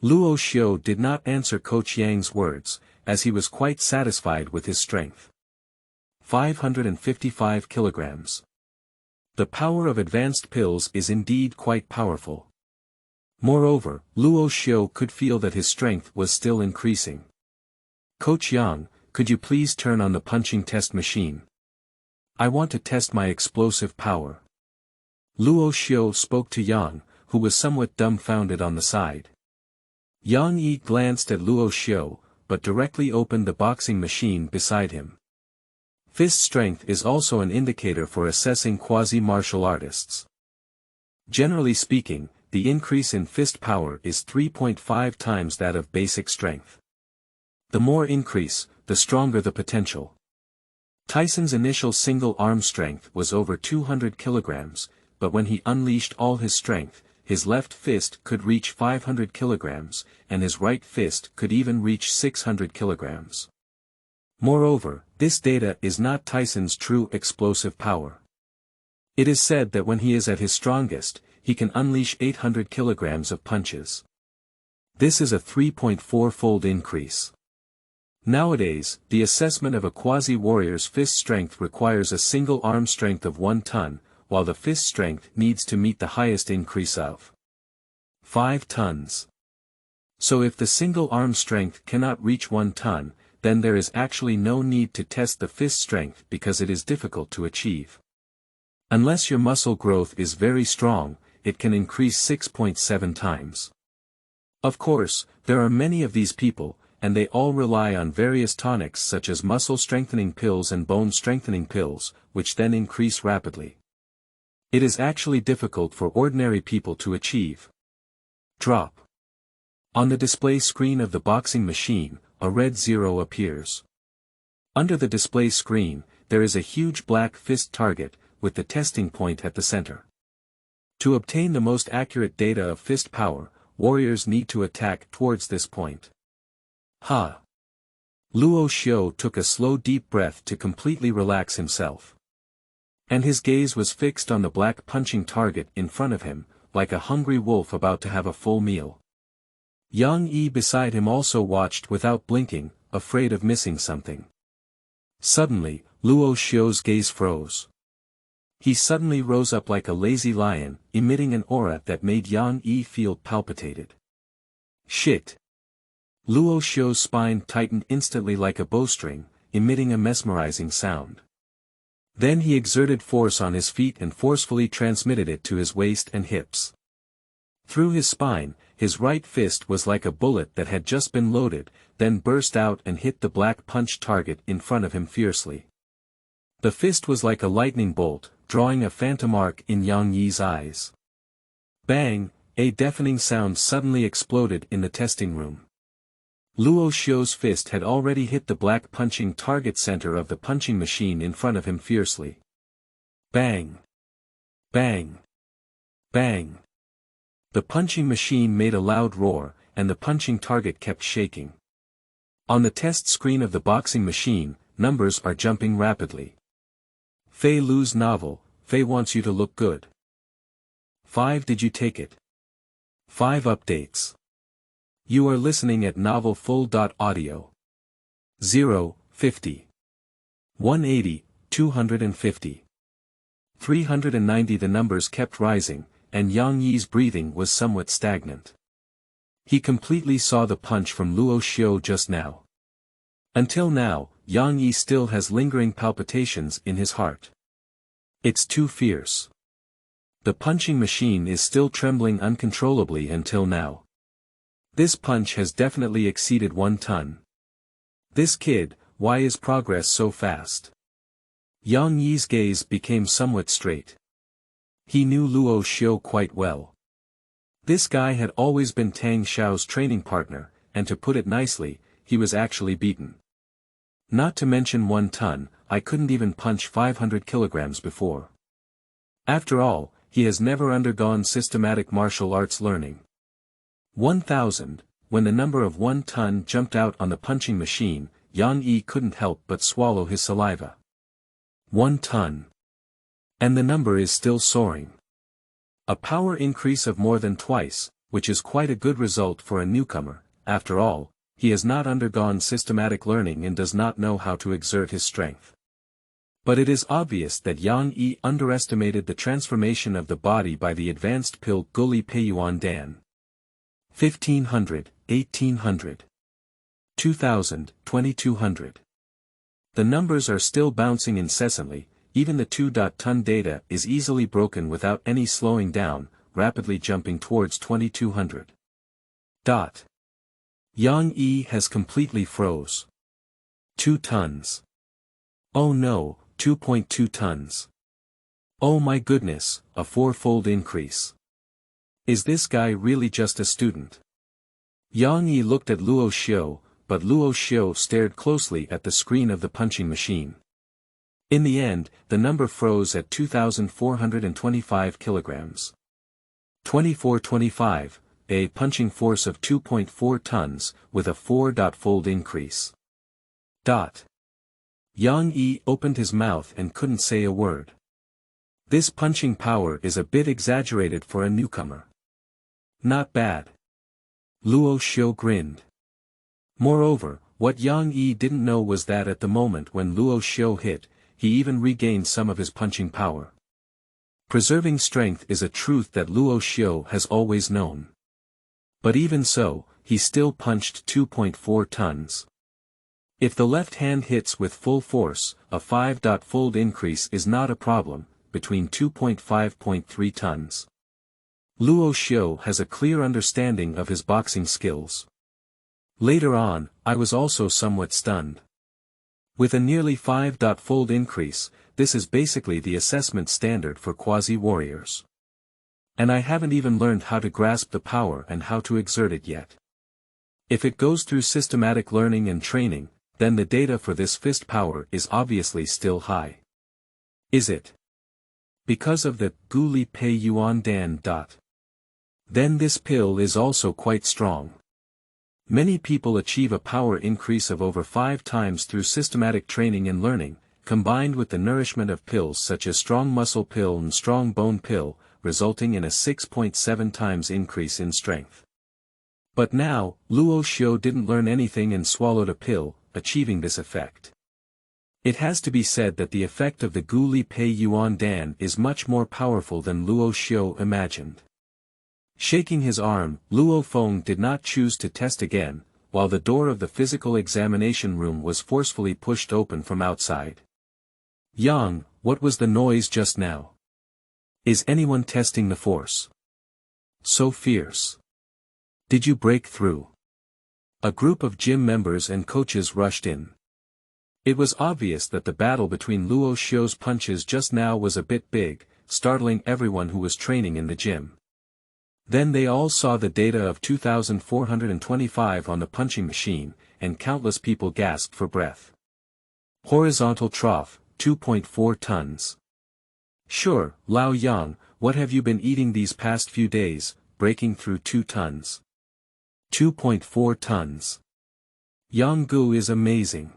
Luo Xiu did not answer Coach Yang's words, as he was quite satisfied with his strength. 555 kilograms. The power of advanced pills is indeed quite powerful. Moreover, Luo Xiu could feel that his strength was still increasing. Coach Yang, could you please turn on the punching test machine? I want to test my explosive power. Luo Xiu spoke to Yang, who was somewhat dumbfounded on the side. Yang Yi glanced at Luo Xiu, but directly opened the boxing machine beside him. Fist strength is also an indicator for assessing quasi-martial artists. Generally speaking, the increase in fist power is 3.5 times that of basic strength. The more increase, the stronger the potential. Tyson's initial single arm strength was over 200 kilograms, but when he unleashed all his strength, his left fist could reach 500 kilograms, and his right fist could even reach 600 kilograms. Moreover, this data is not Tyson's true explosive power. It is said that when he is at his strongest, he can unleash 800 kilograms of punches. This is a 3.4-fold increase. Nowadays, the assessment of a quasi-warrior's fist strength requires a single arm strength of 1 ton, while the fist strength needs to meet the highest increase of 5 tons. So if the single arm strength cannot reach 1 ton, then there is actually no need to test the fist strength because it is difficult to achieve. Unless your muscle growth is very strong, it can increase 6.7 times. Of course, there are many of these people, and they all rely on various tonics such as muscle strengthening pills and bone strengthening pills, which then increase rapidly. It is actually difficult for ordinary people to achieve. Drop. On the display screen of the boxing machine, a red 0 appears. Under the display screen, there is a huge black fist target, with the testing point at the center. To obtain the most accurate data of fist power, warriors need to attack towards this point. Ha! Luo Xiu took a slow deep breath to completely relax himself. And his gaze was fixed on the black punching target in front of him, like a hungry wolf about to have a full meal. Yang Yi beside him also watched without blinking, afraid of missing something. Suddenly, Luo Xiu's gaze froze. He suddenly rose up like a lazy lion, emitting an aura that made Yang Yi feel palpitated. Shit! Luo Xiu's spine tightened instantly like a bowstring, emitting a mesmerizing sound. Then he exerted force on his feet and forcefully transmitted it to his waist and hips. Through his spine, his right fist was like a bullet that had just been loaded, then burst out and hit the black punch target in front of him fiercely. The fist was like a lightning bolt, drawing a phantom arc in Yang Yi's eyes. Bang! A deafening sound suddenly exploded in the testing room. Luo Xiu's fist had already hit the black punching target center of the punching machine in front of him fiercely. Bang! Bang! Bang! The punching machine made a loud roar, and the punching target kept shaking. On the test screen of the boxing machine, numbers are jumping rapidly. Feilu's novel, Fei wants you to look good. 5 Did you take it? 5 updates. You are listening at novelfull.audio. 0, 50. 180, 250. 390. The numbers kept rising, and Yang Yi's breathing was somewhat stagnant. He completely saw the punch from Luo Xiu just now. Until now, Yang Yi still has lingering palpitations in his heart. It's too fierce. The punching machine is still trembling uncontrollably until now. This punch has definitely exceeded 1 ton. This kid, why is progress so fast? Yang Yi's gaze became somewhat straight. He knew Luo Xiu quite well. This guy had always been Tang Xiao's training partner, and to put it nicely, he was actually beaten. Not to mention 1 ton, I couldn't even punch 500 kilograms before. After all, he has never undergone systematic martial arts learning. 1,000, when the number of 1 ton jumped out on the punching machine, Yang Yi couldn't help but swallow his saliva. 1 ton. And the number is still soaring. A power increase of more than twice, which is quite a good result for a newcomer. After all, he has not undergone systematic learning and does not know how to exert his strength. But it is obvious that Yang Yi underestimated the transformation of the body by the advanced pill Guli Peiyuan Dan. 1500, 1800. 2000, 2200. The numbers are still bouncing incessantly, even the 2-ton data is easily broken without any slowing down, rapidly jumping towards 2200. Yang Yi has completely froze. 2 tons. Oh no, 2.2 tons. Oh my goodness, a 4-fold increase. Is this guy really just a student? Yang Yi looked at Luo Xiu, but Luo Xiu stared closely at the screen of the punching machine. In the end, the number froze at 2,425 kilograms. 2425, a punching force of 2.4 tons, with a 4-fold increase. Yang Yi opened his mouth and couldn't say a word. This punching power is a bit exaggerated for a newcomer. Not bad. Luo Xiu grinned. Moreover, what Yang Yi didn't know was that at the moment when Luo Xiu hit, he even regained some of his punching power. Preserving strength is a truth that Luo Xiu has always known. But even so, he still punched 2.4 tons. If the left hand hits with full force, a 5-fold increase is not a problem, between 2.5.3 tons. Luo Xiu has a clear understanding of his boxing skills. Later on, I was also somewhat stunned. With a nearly 5-fold increase, this is basically the assessment standard for quasi-warriors. And I haven't even learned how to grasp the power and how to exert it yet. If it goes through systematic learning and training, then the data for this fist power is obviously still high. Is it? Because of the Guli Pei Yuan Dan. Then this pill is also quite strong. Many people achieve a power increase of over 5 times through systematic training and learning, combined with the nourishment of pills such as strong muscle pill and strong bone pill, resulting in a 6.7 times increase in strength. But now, Luo Xiu didn't learn anything and swallowed a pill, achieving this effect. It has to be said that the effect of the Guli Pei Yuan Dan is much more powerful than Luo Xiu imagined. Shaking his arm, Luo Feng did not choose to test again, while the door of the physical examination room was forcefully pushed open from outside. Yang, what was the noise just now? Is anyone testing the force? So fierce. Did you break through? A group of gym members and coaches rushed in. It was obvious that the battle between Luo Xiu's punches just now was a bit big, startling everyone who was training in the gym. Then they all saw the data of 2,425 on the punching machine, and countless people gasped for breath. Horizontal trough, 2.4 tons. Sure, Lao Yang, what have you been eating these past few days, breaking through 2 tons? 2.4 tons. Yang Gu is amazing.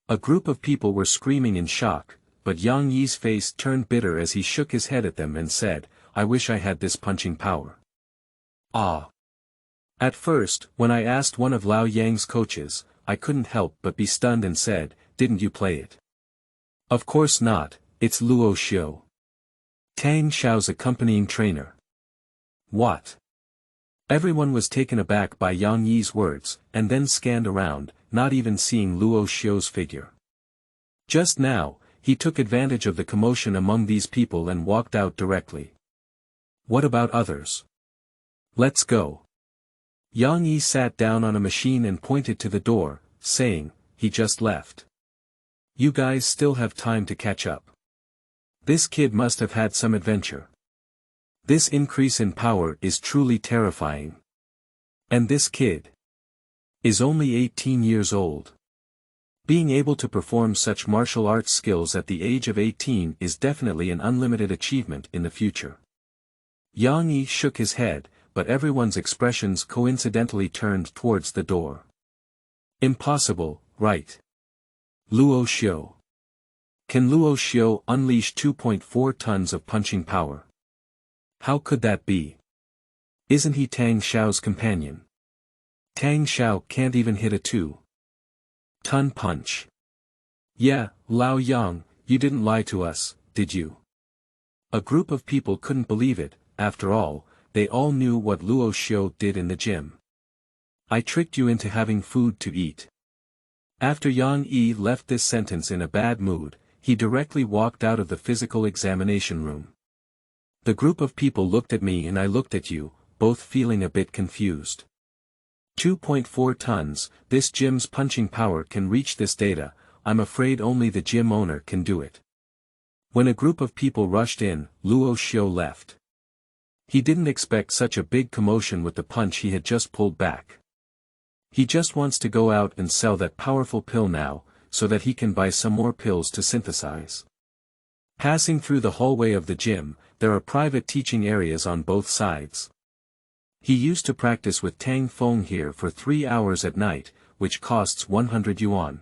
A group of people were screaming in shock, but Yang Yi's face turned bitter as he shook his head at them and said, I wish I had this punching power. Ah. At first, when I asked one of Lao Yang's coaches, I couldn't help but be stunned and said, didn't you play it? Of course not, it's Luo Xiu. Tang Xiao's accompanying trainer. What? Everyone was taken aback by Yang Yi's words, and then scanned around, not even seeing Luo Xiu's figure. Just now, he took advantage of the commotion among these people and walked out directly. What about others? Let's go. Yang Yi sat down on a machine and pointed to the door, saying, he just left. You guys still have time to catch up. This kid must have had some adventure. This increase in power is truly terrifying. And this kid is only 18 years old. Being able to perform such martial arts skills at the age of 18 is definitely an unlimited achievement in the future. Yang Yi shook his head, but everyone's expressions coincidentally turned towards the door. Impossible, right? Luo Xiu. Can Luo Xiu unleash 2.4 tons of punching power? How could that be? Isn't he Tang Xiao's companion? Tang Xiao can't even hit a 2-ton punch. Yeah, Lao Yang, you didn't lie to us, did you? A group of people couldn't believe it. After all, they all knew what Luo Xiu did in the gym. I tricked you into having food to eat. After Yang Yi left this sentence in a bad mood, he directly walked out of the physical examination room. The group of people looked at me and I looked at you, both feeling a bit confused. 2.4 tons, this gym's punching power can reach this data, I'm afraid only the gym owner can do it. When a group of people rushed in, Luo Xiu left. He didn't expect such a big commotion with the punch he had just pulled back. He just wants to go out and sell that powerful pill now, so that he can buy some more pills to synthesize. Passing through the hallway of the gym, there are private teaching areas on both sides. He used to practice with Tang Feng here for 3 hours at night, which costs 100 yuan.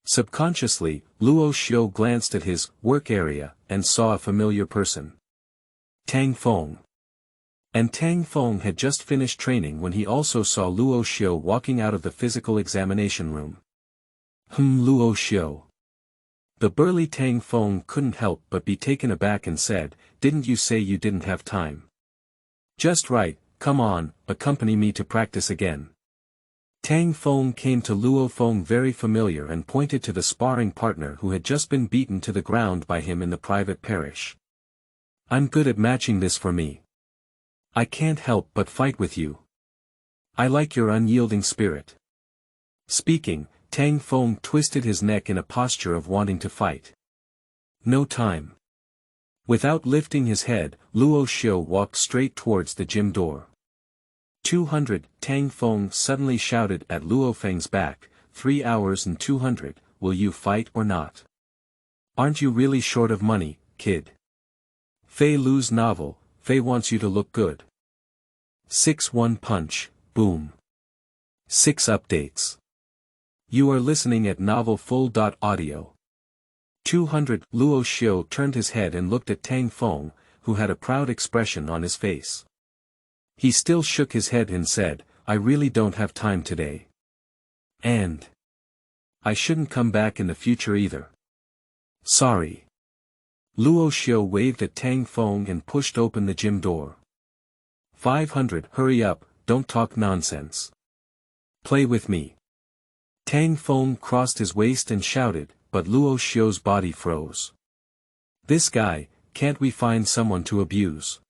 Subconsciously, Luo Xiu glanced at his work area and saw a familiar person. Tang Feng. And Tang Feng had just finished training when he also saw Luo Xiu walking out of the physical examination room. Luo Xiu. The burly Tang Feng couldn't help but be taken aback and said, "Didn't you say you didn't have time?" "Just right, come on, accompany me to practice again." Tang Feng came to Luo Feng very familiar and pointed to the sparring partner who had just been beaten to the ground by him in the private parish. "I'm good at matching this for me. I can't help but fight with you. I like your unyielding spirit." Speaking, Tang Feng twisted his neck in a posture of wanting to fight. "No time." Without lifting his head, Luo Xiu walked straight towards the gym door. 200, Tang Feng suddenly shouted at Luo Feng's back, 3 hours and 200, will you fight or not? Aren't you really short of money, kid? Feilu's novel, Fei wants you to look good. 6-1 punch, boom. 6 updates. You are listening at novelfull.audio. 200, Luo Xiu turned his head and looked at Tang Feng, who had a proud expression on his face. He still shook his head and said, "I really don't have time today. And I shouldn't come back in the future either. Sorry." Luo Xiu waved at Tang Feng and pushed open the gym door. 500, hurry up, don't talk nonsense. Play with me. Tang Feng crossed his waist and shouted, but Luo Xiu's body froze. This guy, can't we find someone to abuse?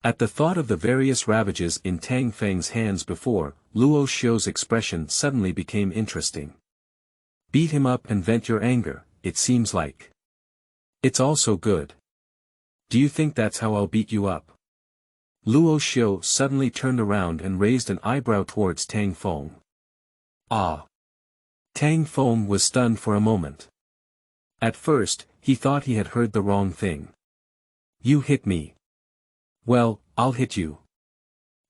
At the thought of the various ravages in Tang Feng's hands before, Luo Xiu's expression suddenly became interesting. Beat him up and vent your anger, it seems like. It's also good. Do you think that's how I'll beat you up? Luo Xiu suddenly turned around and raised an eyebrow towards Tang Feng. Ah! Tang Feng was stunned for a moment. At first, he thought he had heard the wrong thing. You hit me. Well, I'll hit you.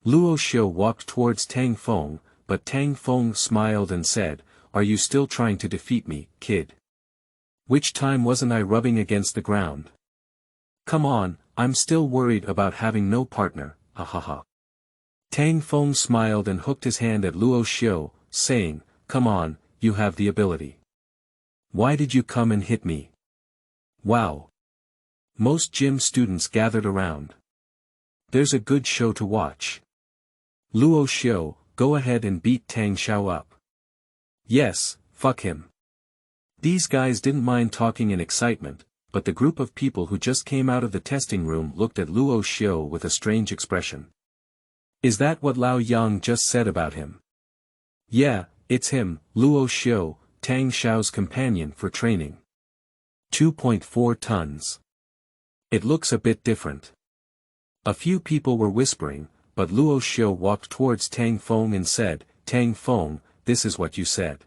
Luo Xiu walked towards Tang Feng, but Tang Feng smiled and said, are you still trying to defeat me, kid? Which time wasn't I rubbing against the ground? Come on, I'm still worried about having no partner, ha ha ha. Tang Feng smiled and hooked his hand at Luo Xiu, saying, come on, you have the ability. Why did you come and hit me? Wow. Most gym students gathered around. There's a good show to watch. Luo Xiu, go ahead and beat Tang Xiao up. Yes, fuck him. These guys didn't mind talking in excitement, but the group of people who just came out of the testing room looked at Luo Xiu with a strange expression. Is that what Lao Yang just said about him? Yeah, it's him, Luo Xiu, Tang Xiao's companion for training. 2.4 tons. It looks a bit different. A few people were whispering, but Luo Xiu walked towards Tang Feng and said, Tang Feng, this is what you said.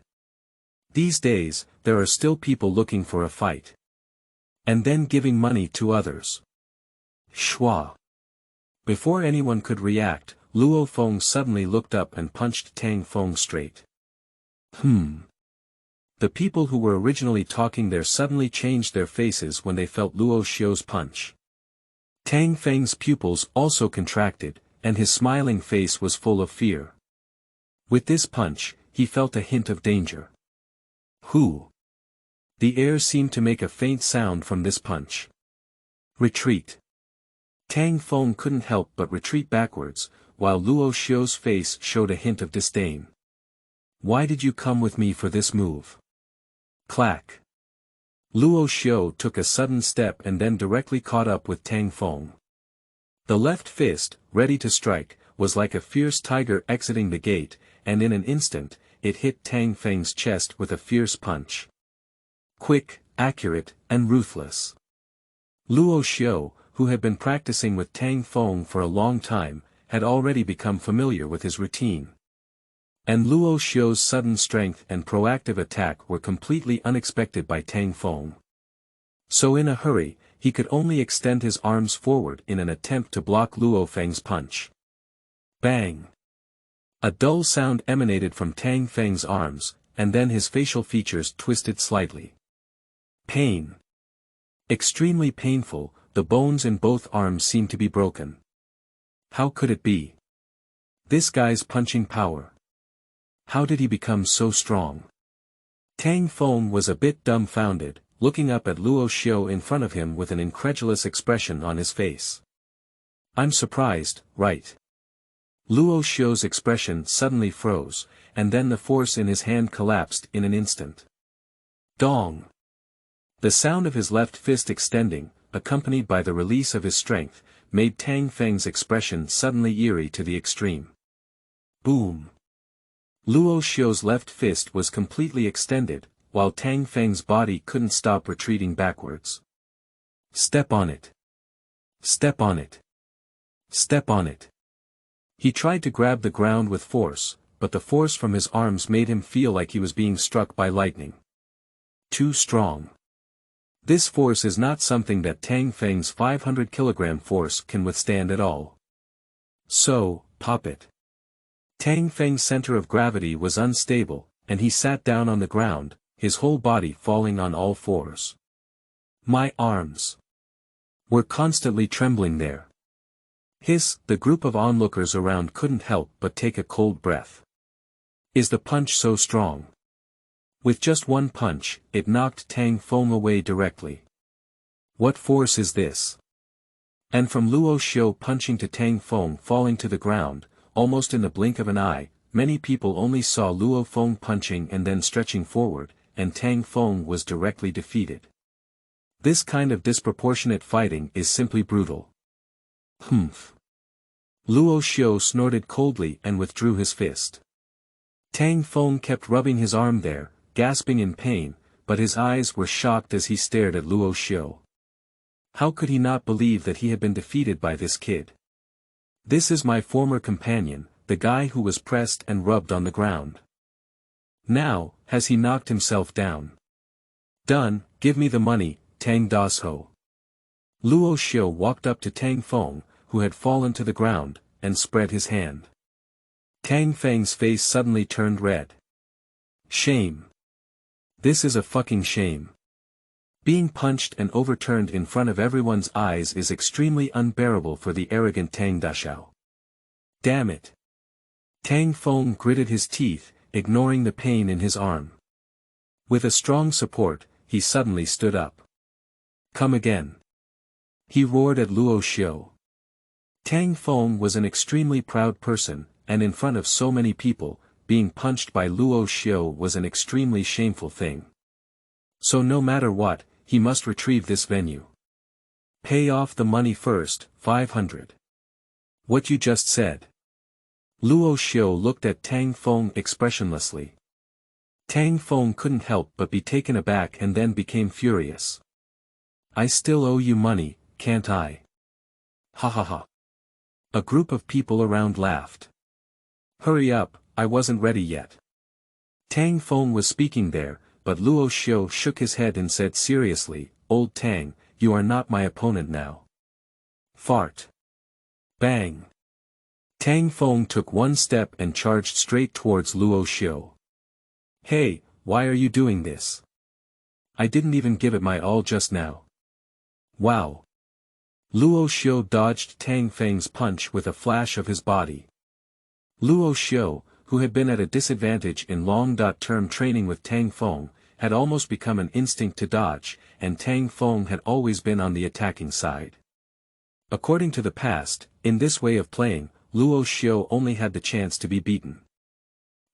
These days, there are still people looking for a fight. And then giving money to others. Schwa. Before anyone could react, Luo Feng suddenly looked up and punched Tang Feng straight. The people who were originally talking there suddenly changed their faces when they felt Luo Xiu's punch. Tang Feng's pupils also contracted, and his smiling face was full of fear. With this punch, he felt a hint of danger. Who? The air seemed to make a faint sound from this punch. Retreat. Tang Feng couldn't help but retreat backwards, while Luo Xiu's face showed a hint of disdain. Why did you come with me for this move? Clack. Luo Xiu took a sudden step and then directly caught up with Tang Feng. The left fist, ready to strike, was like a fierce tiger exiting the gate, and in an instant, it hit Tang Feng's chest with a fierce punch. Quick, accurate, and ruthless. Luo Xiu, who had been practicing with Tang Feng for a long time, had already become familiar with his routine. And Luo Xiu's sudden strength and proactive attack were completely unexpected by Tang Feng. So in a hurry, he could only extend his arms forward in an attempt to block Luo Feng's punch. Bang! A dull sound emanated from Tang Feng's arms, and then his facial features twisted slightly. Pain. Extremely painful, the bones in both arms seemed to be broken. How could it be? This guy's punching power. How did he become so strong? Tang Feng was a bit dumbfounded, looking up at Luo Xiu in front of him with an incredulous expression on his face. I'm surprised, right? Luo Xiu's expression suddenly froze, and then the force in his hand collapsed in an instant. Dong! The sound of his left fist extending, accompanied by the release of his strength, made Tang Feng's expression suddenly eerie to the extreme. Boom! Luo Xiu's left fist was completely extended, while Tang Feng's body couldn't stop retreating backwards. Step on it. Step on it. Step on it. He tried to grab the ground with force, but the force from his arms made him feel like he was being struck by lightning. Too strong. This force is not something that Tang Feng's 500-kilogram force can withstand at all. So, pop it. Tang Feng's center of gravity was unstable, and he sat down on the ground, his whole body falling on all fours. My arms were constantly trembling there. The group of onlookers around couldn't help but take a cold breath. Is the punch so strong? With just one punch, it knocked Tang Feng away directly. What force is this? And from Luo Xiu punching to Tang Feng falling to the ground, almost in the blink of an eye, many people only saw Luo Feng punching and then stretching forward, and Tang Feng was directly defeated. This kind of disproportionate fighting is simply brutal. Humph. Luo Xiu snorted coldly and withdrew his fist. Tang Feng kept rubbing his arm there, gasping in pain, but his eyes were shocked as he stared at Luo Xiu. How could he not believe that he had been defeated by this kid? This is my former companion, the guy who was pressed and rubbed on the ground. Now, has he knocked himself down? Done, give me the money, Tang Das Ho. Luo Xiu walked up to Tang Feng, who had fallen to the ground, and spread his hand. Tang Feng's face suddenly turned red. Shame. This is a fucking shame. Being punched and overturned in front of everyone's eyes is extremely unbearable for the arrogant Tang Dashao. Damn it. Tang Feng gritted his teeth, ignoring the pain in his arm. With a strong support, he suddenly stood up. Come again. He roared at Luo Xiu. Tang Feng was an extremely proud person, and in front of so many people, being punched by Luo Xiu was an extremely shameful thing. So no matter what, he must retrieve this venue. Pay off the money first, 500. What you just said. Luo Xiu looked at Tang Feng expressionlessly. Tang Feng couldn't help but be taken aback and then became furious. I still owe you money, can't I? Ha ha ha. A group of people around laughed. Hurry up, I wasn't ready yet. Tang Feng was speaking there, but Luo Xiu shook his head and said seriously, Old Tang, you are not my opponent now. Fart. Bang. Tang Feng took one step and charged straight towards Luo Xiu. Hey, why are you doing this? I didn't even give it my all just now. Wow. Luo Xiu dodged Tang Feng's punch with a flash of his body. Luo Xiu, who had been at a disadvantage in long-term training with Tang Feng, had almost become an instinct to dodge, and Tang Feng had always been on the attacking side. According to the past, in this way of playing, Luo Xiu only had the chance to be beaten.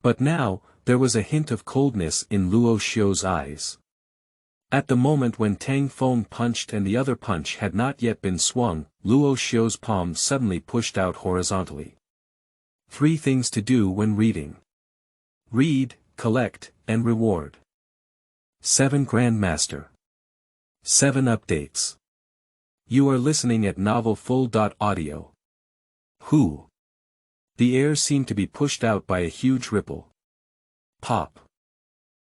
But now, there was a hint of coldness in Luo Xiu's eyes. At the moment when Tang Feng punched and the other punch had not yet been swung, Luo Xiu's palm suddenly pushed out horizontally. 3 things to do when reading. Read, collect, and reward. 7 Grandmaster. 7 updates. You are listening at Novel Full. Audio. Who? The air seemed to be pushed out by a huge ripple. Pop.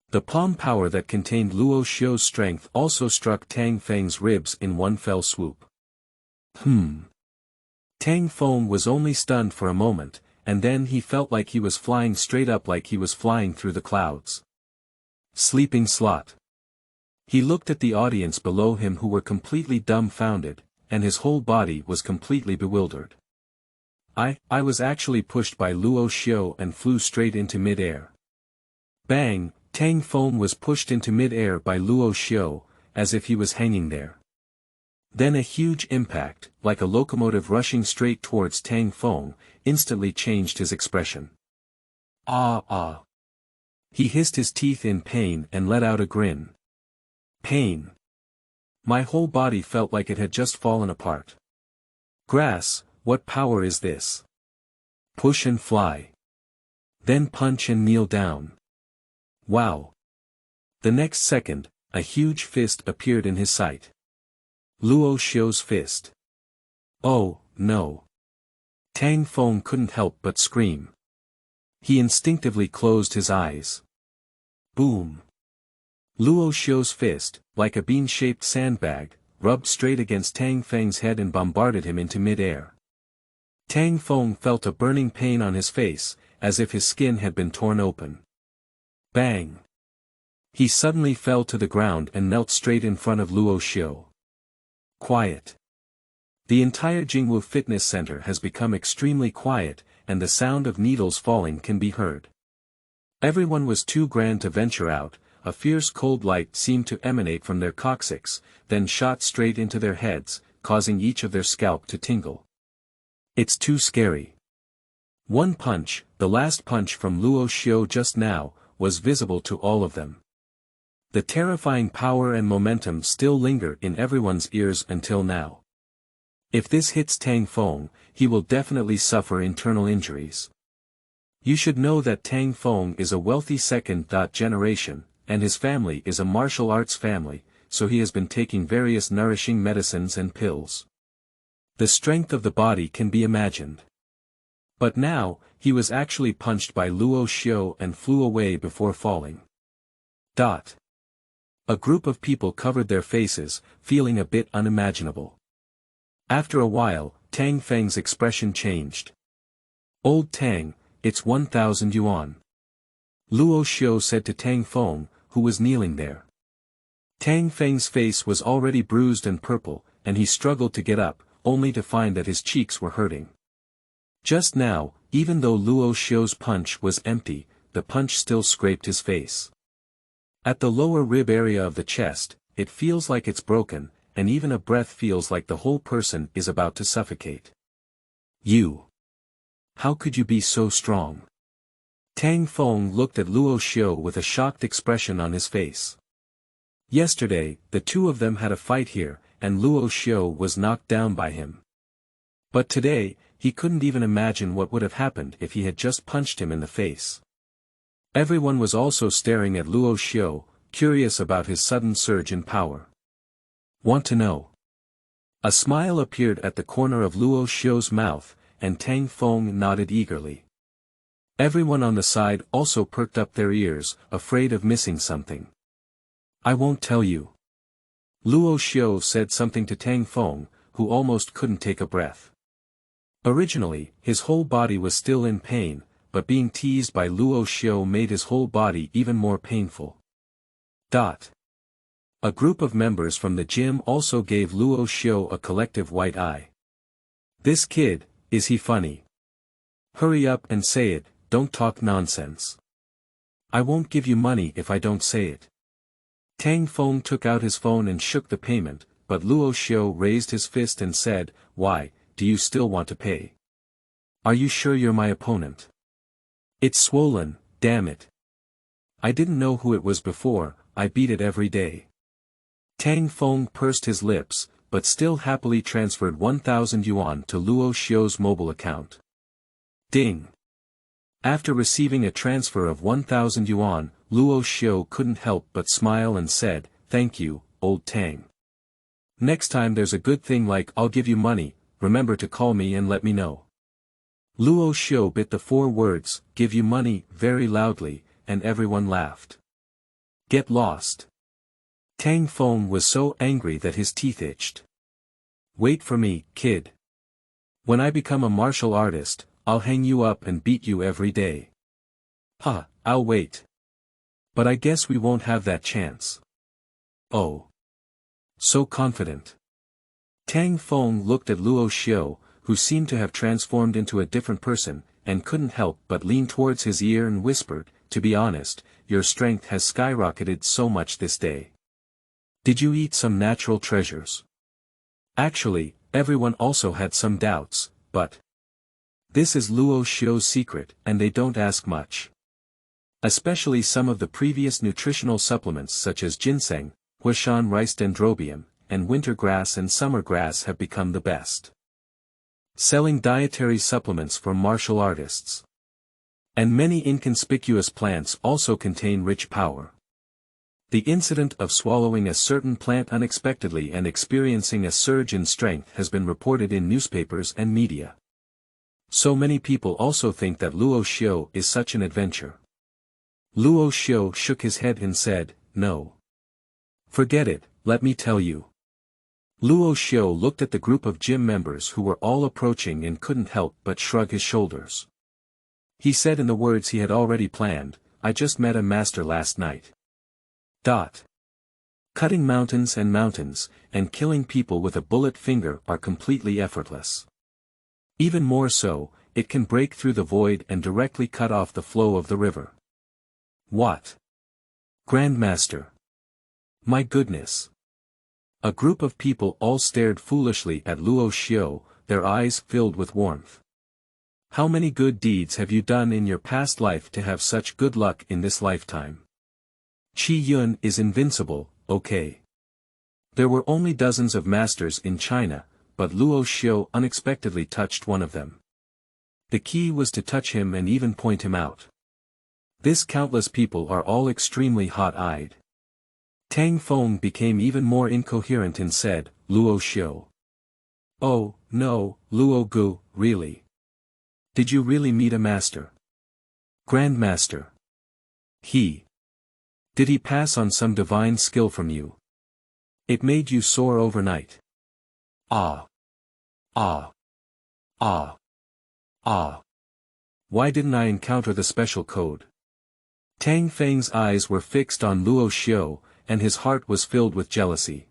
The palm power that contained Luo Xiu's strength also struck Tang Feng's ribs in one fell swoop. Tang Feng was only stunned for a moment, and then he felt like he was flying straight up, like he was flying through the clouds. Sleeping slot. He looked at the audience below him who were completely dumbfounded, and his whole body was completely bewildered. I was actually pushed by Luo Xiu and flew straight into mid-air. Bang! Tang Feng was pushed into mid-air by Luo Xiu, as if he was hanging there. Then a huge impact, like a locomotive rushing straight towards Tang Feng, instantly changed his expression. Ah! He hissed his teeth in pain and let out a grin. Pain. My whole body felt like it had just fallen apart. Grass, what power is this? Push and fly. Then punch and kneel down. Wow. The next second, a huge fist appeared in his sight. Luo Xiu's fist. Oh, no. Tang Feng couldn't help but scream. He instinctively closed his eyes. Boom. Luo Xiu's fist, like a bean-shaped sandbag, rubbed straight against Tang Feng's head and bombarded him into mid-air. Tang Feng felt a burning pain on his face, as if his skin had been torn open. Bang! He suddenly fell to the ground and knelt straight in front of Luo Xiu. Quiet. The entire Jingwu Fitness Center has become extremely quiet, and the sound of needles falling can be heard. Everyone was too grand to venture out. A fierce cold light seemed to emanate from their coccyx, then shot straight into their heads, causing each of their scalp to tingle. It's too scary. One punch, the last punch from Luo Xiu just now, was visible to all of them. The terrifying power and momentum still linger in everyone's ears until now. If this hits Tang Feng, he will definitely suffer internal injuries. You should know that Tang Feng is a wealthy second generation, and his family is a martial arts family, so he has been taking various nourishing medicines and pills. The strength of the body can be imagined. But now, he was actually punched by Luo Xiu and flew away before falling. A group of people covered their faces, feeling a bit unimaginable. After a while, Tang Feng's expression changed. Old Tang, it's 1,000 yuan. Luo Xiu said to Tang Feng, who was kneeling there. Tang Feng's face was already bruised and purple, and he struggled to get up, only to find that his cheeks were hurting. Just now, even though Luo Xiu's punch was empty, the punch still scraped his face. At the lower rib area of the chest, it feels like it's broken, and even a breath feels like the whole person is about to suffocate. You. How could you be so strong? Tang Feng looked at Luo Xiu with a shocked expression on his face. Yesterday, the two of them had a fight here, and Luo Xiu was knocked down by him. But today, he couldn't even imagine what would have happened if he had just punched him in the face. Everyone was also staring at Luo Xiu, curious about his sudden surge in power. Want to know? A smile appeared at the corner of Luo Xiu's mouth, and Tang Feng nodded eagerly. Everyone on the side also perked up their ears, afraid of missing something. I won't tell you. Luo Xiu said something to Tang Feng, who almost couldn't take a breath. Originally, his whole body was still in pain, but being teased by Luo Xiu made his whole body even more painful. A group of members from the gym also gave Luo Xiu a collective white eye. This kid, is he funny? Hurry up and say it, don't talk nonsense. I won't give you money if I don't say it. Tang Feng took out his phone and shook the payment, but Luo Xiu raised his fist and said, Why, do you still want to pay? Are you sure you're my opponent? It's swollen, damn it. I didn't know who it was before, I beat it every day. Tang Feng pursed his lips, but still happily transferred 1,000 yuan to Luo Xiu's mobile account. Ding! After receiving a transfer of 1,000 yuan, Luo Xiu couldn't help but smile and said, Thank you, old Tang. Next time there's a good thing like I'll give you money, remember to call me and let me know. Luo Xiu bit the 4 words, give you money, very loudly, and everyone laughed. Get lost. Tang Feng was so angry that his teeth itched. Wait for me, kid. When I become a martial artist, I'll hang you up and beat you every day. Ha, I'll wait. But I guess we won't have that chance. Oh. So confident. Tang Feng looked at Luo Xiu, who seemed to have transformed into a different person, and couldn't help but lean towards his ear and whispered, to be honest, your strength has skyrocketed so much this day. Did you eat some natural treasures? Actually, everyone also had some doubts, but this is Luo Xiu's secret, and they don't ask much. Especially some of the previous nutritional supplements such as ginseng, Huashan rice dendrobium, and winter grass and summer grass have become the best selling dietary supplements for martial artists. And many inconspicuous plants also contain rich power. The incident of swallowing a certain plant unexpectedly and experiencing a surge in strength has been reported in newspapers and media. So many people also think that Luo Xiu is such an adventure. Luo Xiu shook his head and said, no. Forget it, let me tell you. Luo Xiu looked at the group of gym members who were all approaching and couldn't help but shrug his shoulders. He said in the words he had already planned, I just met a master last night. Cutting mountains, and killing people with a bullet finger are completely effortless. Even more so, it can break through the void and directly cut off the flow of the river. What? Grandmaster. My goodness. A group of people all stared foolishly at Luo Xiu, their eyes filled with warmth. How many good deeds have you done in your past life to have such good luck in this lifetime? Qi Yuan is invincible, okay. There were only dozens of masters in China, but Luo Xiu unexpectedly touched one of them. The key was to touch him and even point him out. This countless people are all extremely hot-eyed. Tang Feng became even more incoherent and said, Luo Xiu. Oh, no, Luo Gu, really? Did you really meet a master? Grandmaster. Did he pass on some divine skill from you? It made you soar overnight. Ah. Why didn't I encounter the special code? Tang Feng's eyes were fixed on Luo Xiu, and his heart was filled with jealousy.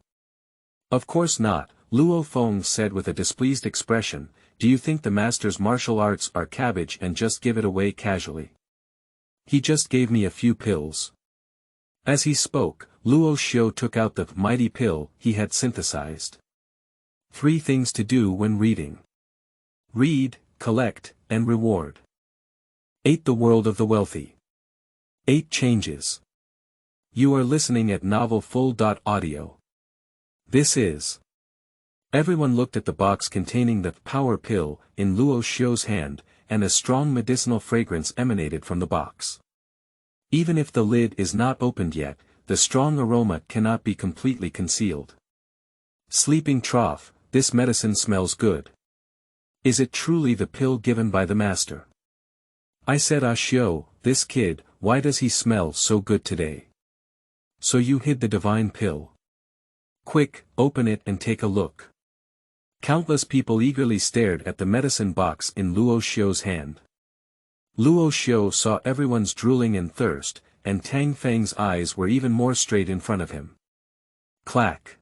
Of course not, Luo Feng said with a displeased expression, do you think the master's martial arts are cabbage and just give it away casually? He just gave me a few pills. As he spoke, Luo Xiu took out the mighty pill he had synthesized. 3 things to do when reading. Read, collect, and reward. 8 The world of the wealthy. 8 changes. You are listening at novelfull.audio. This is. Everyone looked at the box containing the power pill in Luo Xiu's hand, and a strong medicinal fragrance emanated from the box. Even if the lid is not opened yet, the strong aroma cannot be completely concealed. Sleeping trough, this medicine smells good. Is it truly the pill given by the master? I said, Ah Xiu, this kid, why does he smell so good today? So you hid the divine pill. Quick, open it and take a look. Countless people eagerly stared at the medicine box in Luo Xiu's hand. Luo Xiu saw everyone's drooling and thirst, and Tang Feng's eyes were even more straight in front of him. Clack.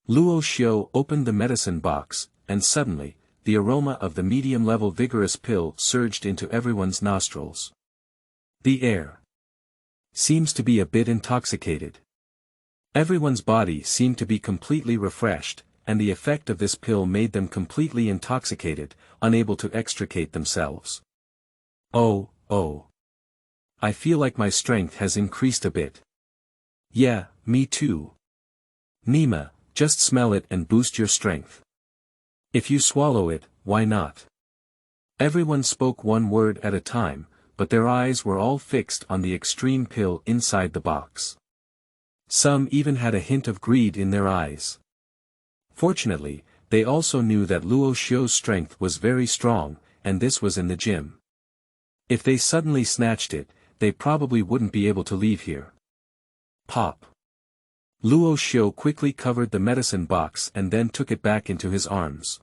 Luo Xiu opened the medicine box, and suddenly, the aroma of the medium-level vigorous pill surged into everyone's nostrils. The air seems to be a bit intoxicated. Everyone's body seemed to be completely refreshed, and the effect of this pill made them completely intoxicated, unable to extricate themselves. Oh. I feel like my strength has increased a bit. Yeah, me too. Nima, just smell it and boost your strength. If you swallow it, why not? Everyone spoke one word at a time, but their eyes were all fixed on the extreme pill inside the box. Some even had a hint of greed in their eyes. Fortunately, they also knew that Luo Xiu's strength was very strong, and this was in the gym. If they suddenly snatched it, they probably wouldn't be able to leave here. Pop. Luo Xiu quickly covered the medicine box and then took it back into his arms.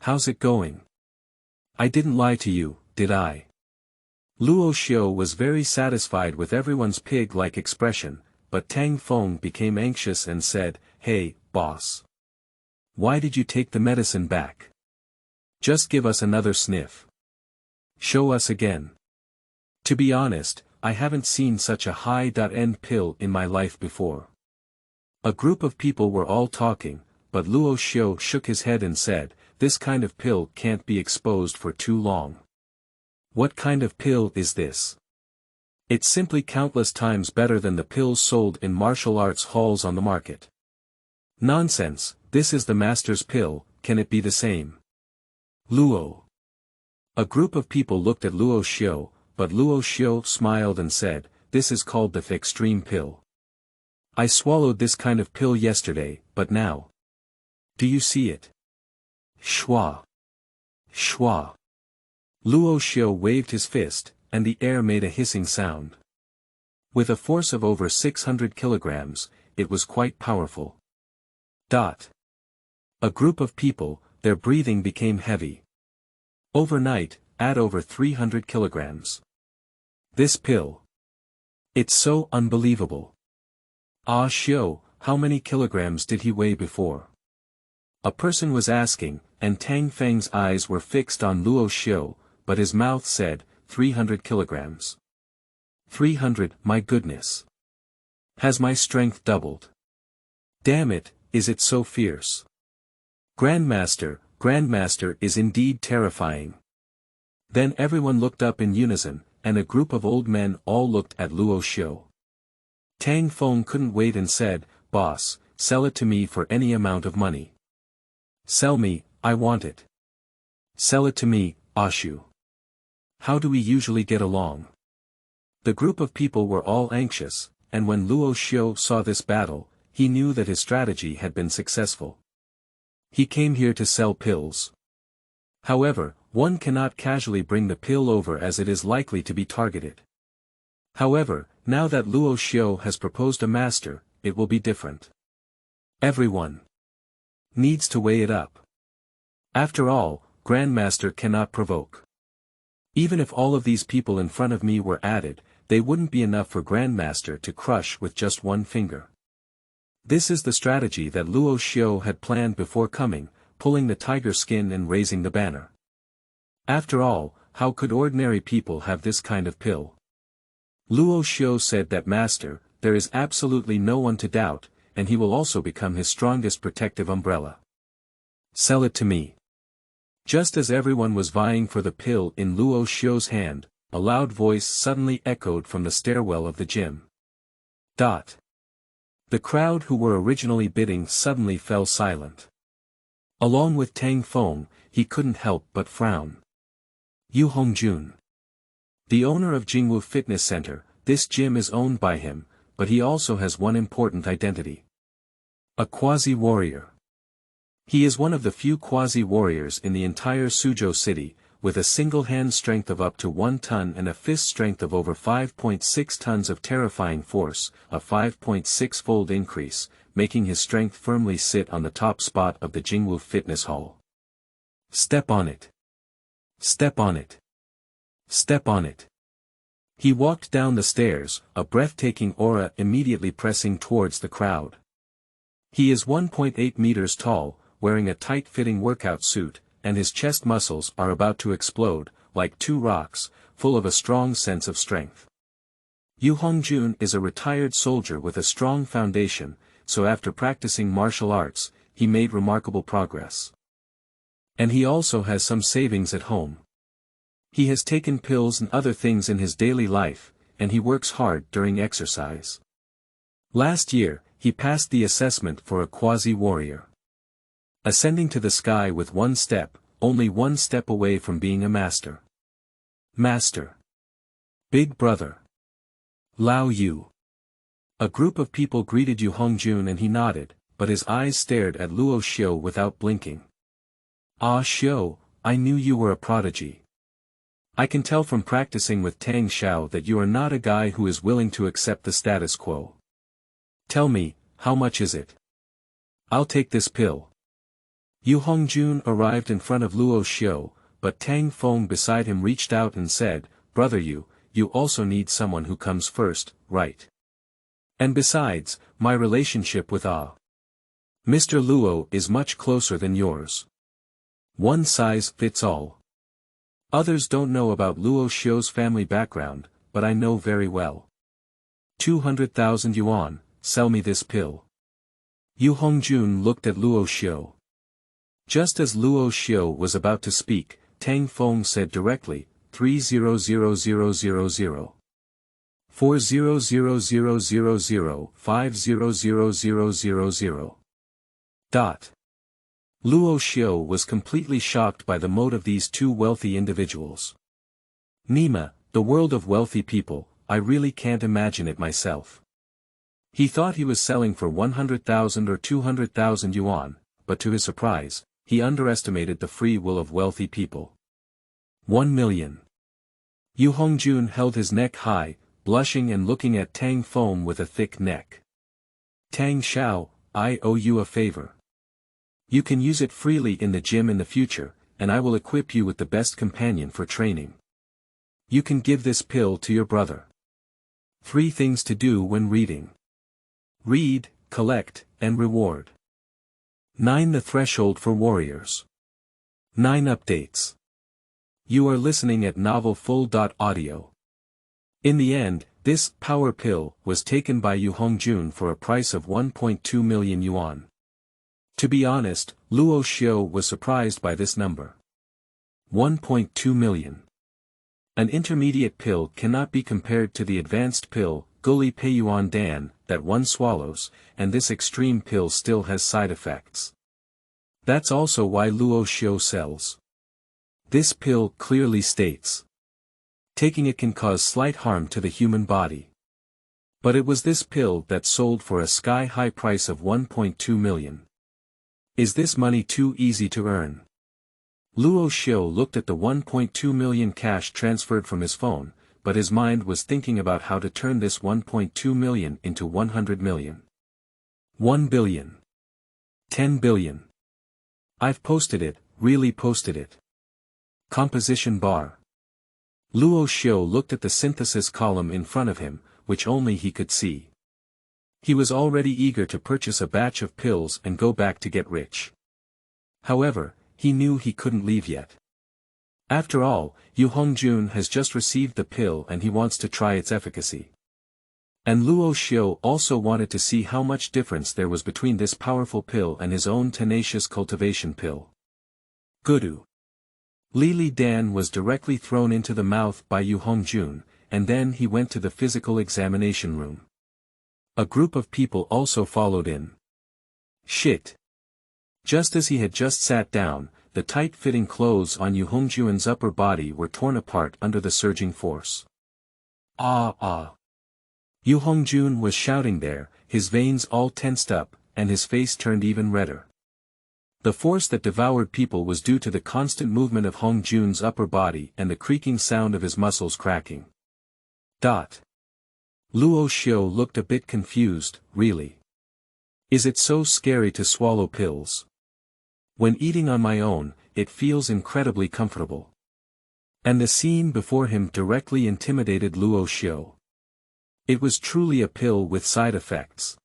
How's it going? I didn't lie to you, did I? Luo Xiu was very satisfied with everyone's pig-like expression, but Tang Feng became anxious and said, Hey, boss. Why did you take the medicine back? Just give us another sniff. Show us again. To be honest, I haven't seen such a high-end pill in my life before. A group of people were all talking, but Luo Xiu shook his head and said, This kind of pill can't be exposed for too long. What kind of pill is this? It's simply countless times better than the pills sold in martial arts halls on the market. Nonsense, this is the master's pill, can it be the same? Luo. A group of people looked at Luo Xiu, but Luo Xiu smiled and said, This is called the extreme pill. I swallowed this kind of pill yesterday, but now. Do you see it? Shua. Shua. Luo Xiu waved his fist, and the air made a hissing sound. With a force of over 600 kilograms, it was quite powerful. A group of people, their breathing became heavy. Overnight, add over 300 kilograms. This pill. It's so unbelievable. Ah Xiu, how many kilograms did he weigh before? A person was asking, and Tang Feng's eyes were fixed on Luo Xiu, but his mouth said, 300 kilograms. 300, my goodness. Has my strength doubled? Damn it, is it so fierce? Grandmaster is indeed terrifying. Then everyone looked up in unison, and a group of old men all looked at Luo Xiu. Tang Feng couldn't wait and said, Boss, sell it to me for any amount of money. Sell me, I want it. Sell it to me, Xiu. How do we usually get along? The group of people were all anxious, and when Luo Xiu saw this battle, he knew that his strategy had been successful. He came here to sell pills. However, one cannot casually bring the pill over as it is likely to be targeted. However, now that Luo Xiu has proposed a master, it will be different. Everyone needs to weigh it up. After all, Grandmaster cannot provoke. Even if all of these people in front of me were added, they wouldn't be enough for Grandmaster to crush with just one finger. This is the strategy that Luo Xiu had planned before coming, pulling the tiger skin and raising the banner. After all, how could ordinary people have this kind of pill? Luo Xiu said that Master, there is absolutely no one to doubt, and he will also become his strongest protective umbrella. Sell it to me. Just as everyone was vying for the pill in Luo Xiu's hand, a loud voice suddenly echoed from the stairwell of the gym. The crowd who were originally bidding suddenly fell silent. Along with Tang Feng, he couldn't help but frown. Yu Hongjun. The owner of Jingwu Fitness Center, this gym is owned by him, but he also has one important identity. A quasi-warrior. He is one of the few quasi-warriors in the entire Suzhou city, with a single-hand strength of up to 1 ton and a fist strength of over 5.6 tons of terrifying force, a 5.6-fold increase, making his strength firmly sit on the top spot of the Jingwu Fitness Hall. Step on it. Step on it. Step on it. He walked down the stairs, a breathtaking aura immediately pressing towards the crowd. He is 1.8 meters tall, wearing a tight-fitting workout suit, and his chest muscles are about to explode, like 2 rocks, full of a strong sense of strength. Yu Hongjun is a retired soldier with a strong foundation, so after practicing martial arts, he made remarkable progress. And he also has some savings at home. He has taken pills and other things in his daily life, and he works hard during exercise. Last year, he passed the assessment for a quasi-warrior. Ascending to the sky with 1 step, only 1 step away from being a master. Master. Big brother. Lao Yu. A group of people greeted Yu Hongjun and he nodded, but his eyes stared at Luo Xiu without blinking. "Ah Xiu, I knew you were a prodigy. I can tell from practicing with Tang Xiao that you are not a guy who is willing to accept the status quo. Tell me, how much is it? I'll take this pill." Yu Hongjun arrived in front of Luo Xiu, but Tang Feng beside him reached out and said, "Brother you also need someone who comes first, right? And besides, my relationship with Mr. Luo is much closer than yours. One size fits all. Others don't know about Luo Xiu's family background, but I know very well. 200,000 yuan, sell me this pill." Yu Hongjun looked at Luo Xiu. Just as Luo Xiu was about to speak, Tang Feng said directly, 300,000. 400,000 500,000. Luo Xiu was completely shocked by the mood of these two wealthy individuals. "Nima, the world of wealthy people, I really can't imagine it myself." He thought he was selling for 100,000 or 200,000 yuan, but to his surprise, he underestimated the free will of wealthy people. 1 million. Yu Hongjun held his neck high, blushing and looking at Tang Feng with a thick neck. "Tang Xiao, I owe you a favor. You can use it freely in the gym in the future, and I will equip you with the best companion for training. You can give this pill to your brother. 3 things to do when reading. Read, collect, and reward. 9 The threshold for warriors. 9 updates. You are listening at novelfull.audio. In the end, this power pill was taken by Yu Hongjun for a price of 1.2 million yuan. To be honest, Luo Xiu was surprised by this number. 1.2 million. An intermediate pill cannot be compared to the advanced pill, Guli Peiyuan Dan, that one swallows, and this extreme pill still has side effects. That's also why Luo Xiu sells. This pill clearly states, taking it can cause slight harm to the human body. But it was this pill that sold for a sky-high price of 1.2 million. Is this money too easy to earn? Luo Xiu looked at the 1.2 million cash transferred from his phone, but his mind was thinking about how to turn this 1.2 million into 100 million. 1 billion. 10 billion. I've posted it, really posted it. Composition bar. Luo Xiu looked at the synthesis column in front of him, which only he could see. He was already eager to purchase a batch of pills and go back to get rich. However, he knew he couldn't leave yet. After all, Yu Hongjun has just received the pill and he wants to try its efficacy. And Luo Xiu also wanted to see how much difference there was between this powerful pill and his own tenacious cultivation pill. Gudu. Lili Dan was directly thrown into the mouth by Yu Hongjun, and then he went to the physical examination room. A group of people also followed in. Shit. Just as he had just sat down, the tight-fitting clothes on Yu Hongjun's upper body were torn apart under the surging force. Ah! Yu Hongjun was shouting there, his veins all tensed up, and his face turned even redder. The force that devoured people was due to the constant movement of Hongjun's upper body and the creaking sound of his muscles cracking. Luo Xiu looked a bit confused, really. Is it so scary to swallow pills? When eating on my own, it feels incredibly comfortable. And the scene before him directly intimidated Luo Xiu. It was truly a pill with side effects.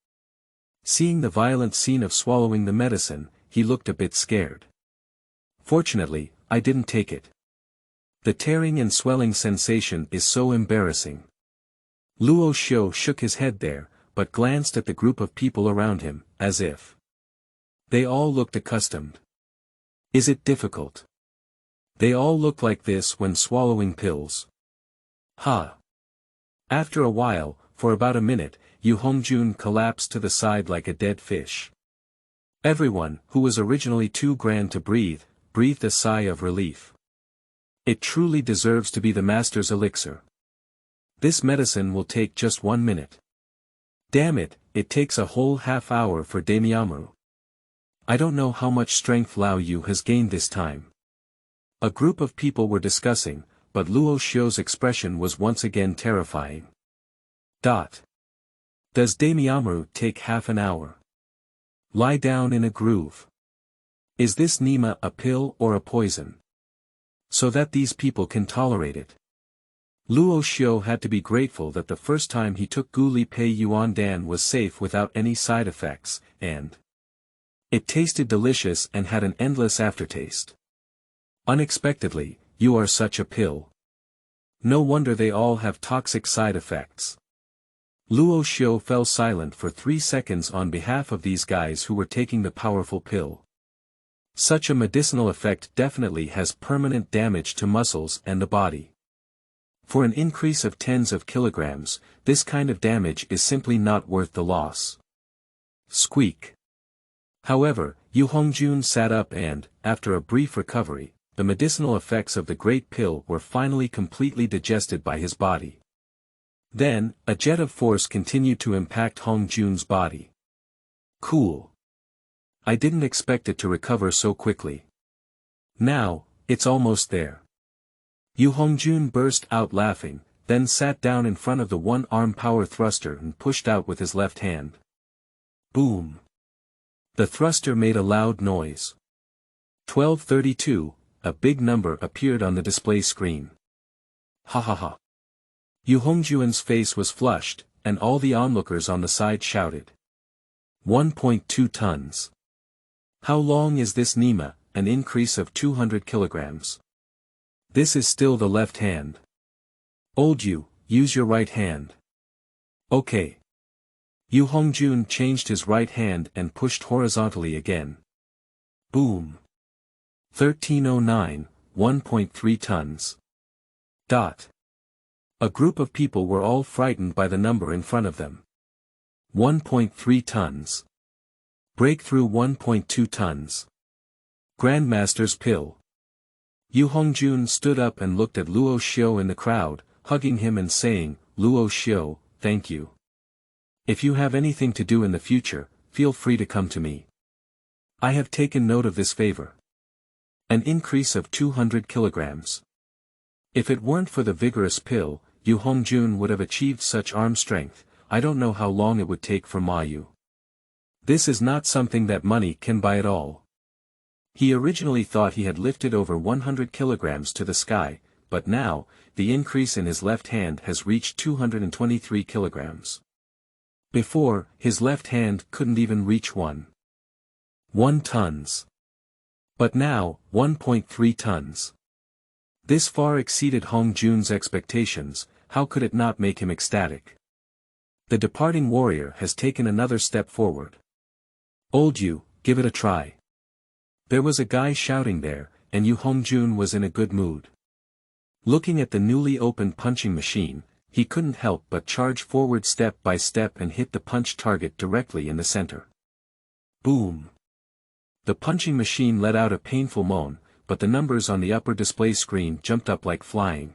Seeing the violent scene of swallowing the medicine, he looked a bit scared. Fortunately, I didn't take it. The tearing and swelling sensation is so embarrassing. Luo Xiu shook his head there, but glanced at the group of people around him, as if they all looked accustomed. Is it difficult? They all look like this when swallowing pills. After a while, for about a minute, Yu Hongjun collapsed to the side like a dead fish. Everyone, who was originally too grand to breathe, breathed a sigh of relief. It truly deserves to be the master's elixir. This medicine will take just 1 minute. Damn it, it takes a whole half hour for Demiamaru. I don't know how much strength Luo Xiu has gained this time. A group of people were discussing, but Luo Xiu's expression was once again terrifying. Does Demiamaru take half an hour? Lie down in a groove. Is this Nima a pill or a poison? So that these people can tolerate it. Luo Xiu had to be grateful that the first time he took Gu Li Pei Yuan Dan was safe without any side effects, and it tasted delicious and had an endless aftertaste. Unexpectedly, you are such a pill. No wonder they all have toxic side effects. Luo Xiu fell silent for 3 seconds on behalf of these guys who were taking the powerful pill. Such a medicinal effect definitely has permanent damage to muscles and the body. For an increase of tens of kilograms, this kind of damage is simply not worth the loss. Squeak. However, Yu Hongjun sat up and, after a brief recovery, the medicinal effects of the great pill were finally completely digested by his body. Then, a jet of force continued to impact Hongjun's body. Cool. I didn't expect it to recover so quickly. Now, it's almost there. Yu Hongjun burst out laughing, then sat down in front of the one-arm power thruster and pushed out with his left hand. Boom. The thruster made a loud noise. 1232, a big number appeared on the display screen. Ha ha ha. Yu Hongjun's face was flushed, and all the onlookers on the side shouted. 1.2 tons. How long is this Nima? An increase of 200 kilograms. This is still the left hand. Old Yu, use your right hand. Okay. Yu Hongjun changed his right hand and pushed horizontally again. Boom. 1309, 1.3 tons. A group of people were all frightened by the number in front of them. 1.3 tons. Breakthrough 1.2 tons. Grandmaster's pill. Yu Hongjun stood up and looked at Luo Xiu in the crowd, hugging him and saying, Luo Xiu, thank you. If you have anything to do in the future, feel free to come to me. I have taken note of this favor. An increase of 200 kilograms. If it weren't for the vigorous pill, Yu Hongjun would have achieved such arm strength. I don't know how long it would take for Ma Yu. This is not something that money can buy at all. He originally thought he had lifted over 100 kilograms to the sky, but now, the increase in his left hand has reached 223 kilograms. Before, his left hand couldn't even reach 1 tons. But now, 1.3 tons. This far exceeded Hongjun's expectations. How could it not make him ecstatic? The departing warrior has taken another step forward. Old Yu, give it a try. There was a guy shouting there, and Yu Hongjun was in a good mood. Looking at the newly opened punching machine, he couldn't help but charge forward step by step and hit the punch target directly in the center. Boom. The punching machine let out a painful moan, but the numbers on the upper display screen jumped up like flying.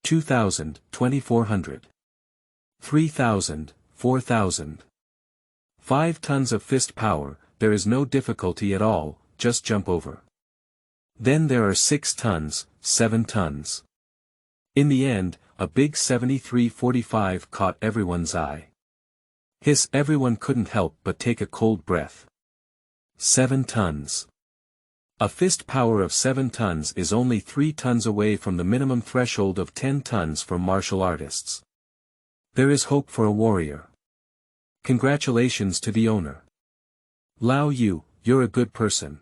2,000, 2,400. 3,000, 4,000. 5 tons of fist power, there is no difficulty at all, just jump over. Then there are 6 tons, 7 tons. In the end, a big 7345 caught everyone's eye. Everyone couldn't help but take a cold breath. 7 tons. A fist power of 7 tons is only 3 tons away from the minimum threshold of 10 tons for martial artists. There is hope for a warrior. Congratulations to the owner. Luo Yu, you're a good person.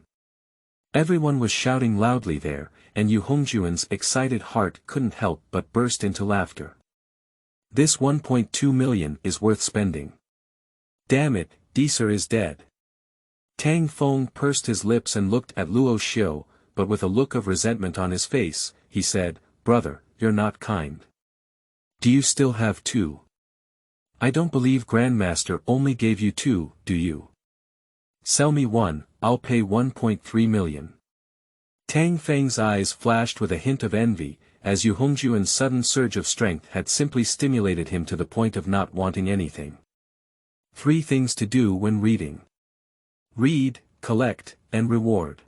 Everyone was shouting loudly there, and Yu Hongjun's excited heart couldn't help but burst into laughter. This 1.2 million is worth spending. Damn it, Deeser is dead. Tang Feng pursed his lips and looked at Luo Xiu, but with a look of resentment on his face, he said, Brother, you're not kind. Do you still have 2? I don't believe Grandmaster only gave you 2, do you? Sell me 1, I'll pay 1.3 million. Tang Feng's eyes flashed with a hint of envy, as Yu Hongjun's sudden surge of strength had simply stimulated him to the point of not wanting anything. 3 things to do when reading. Read, collect, and reward.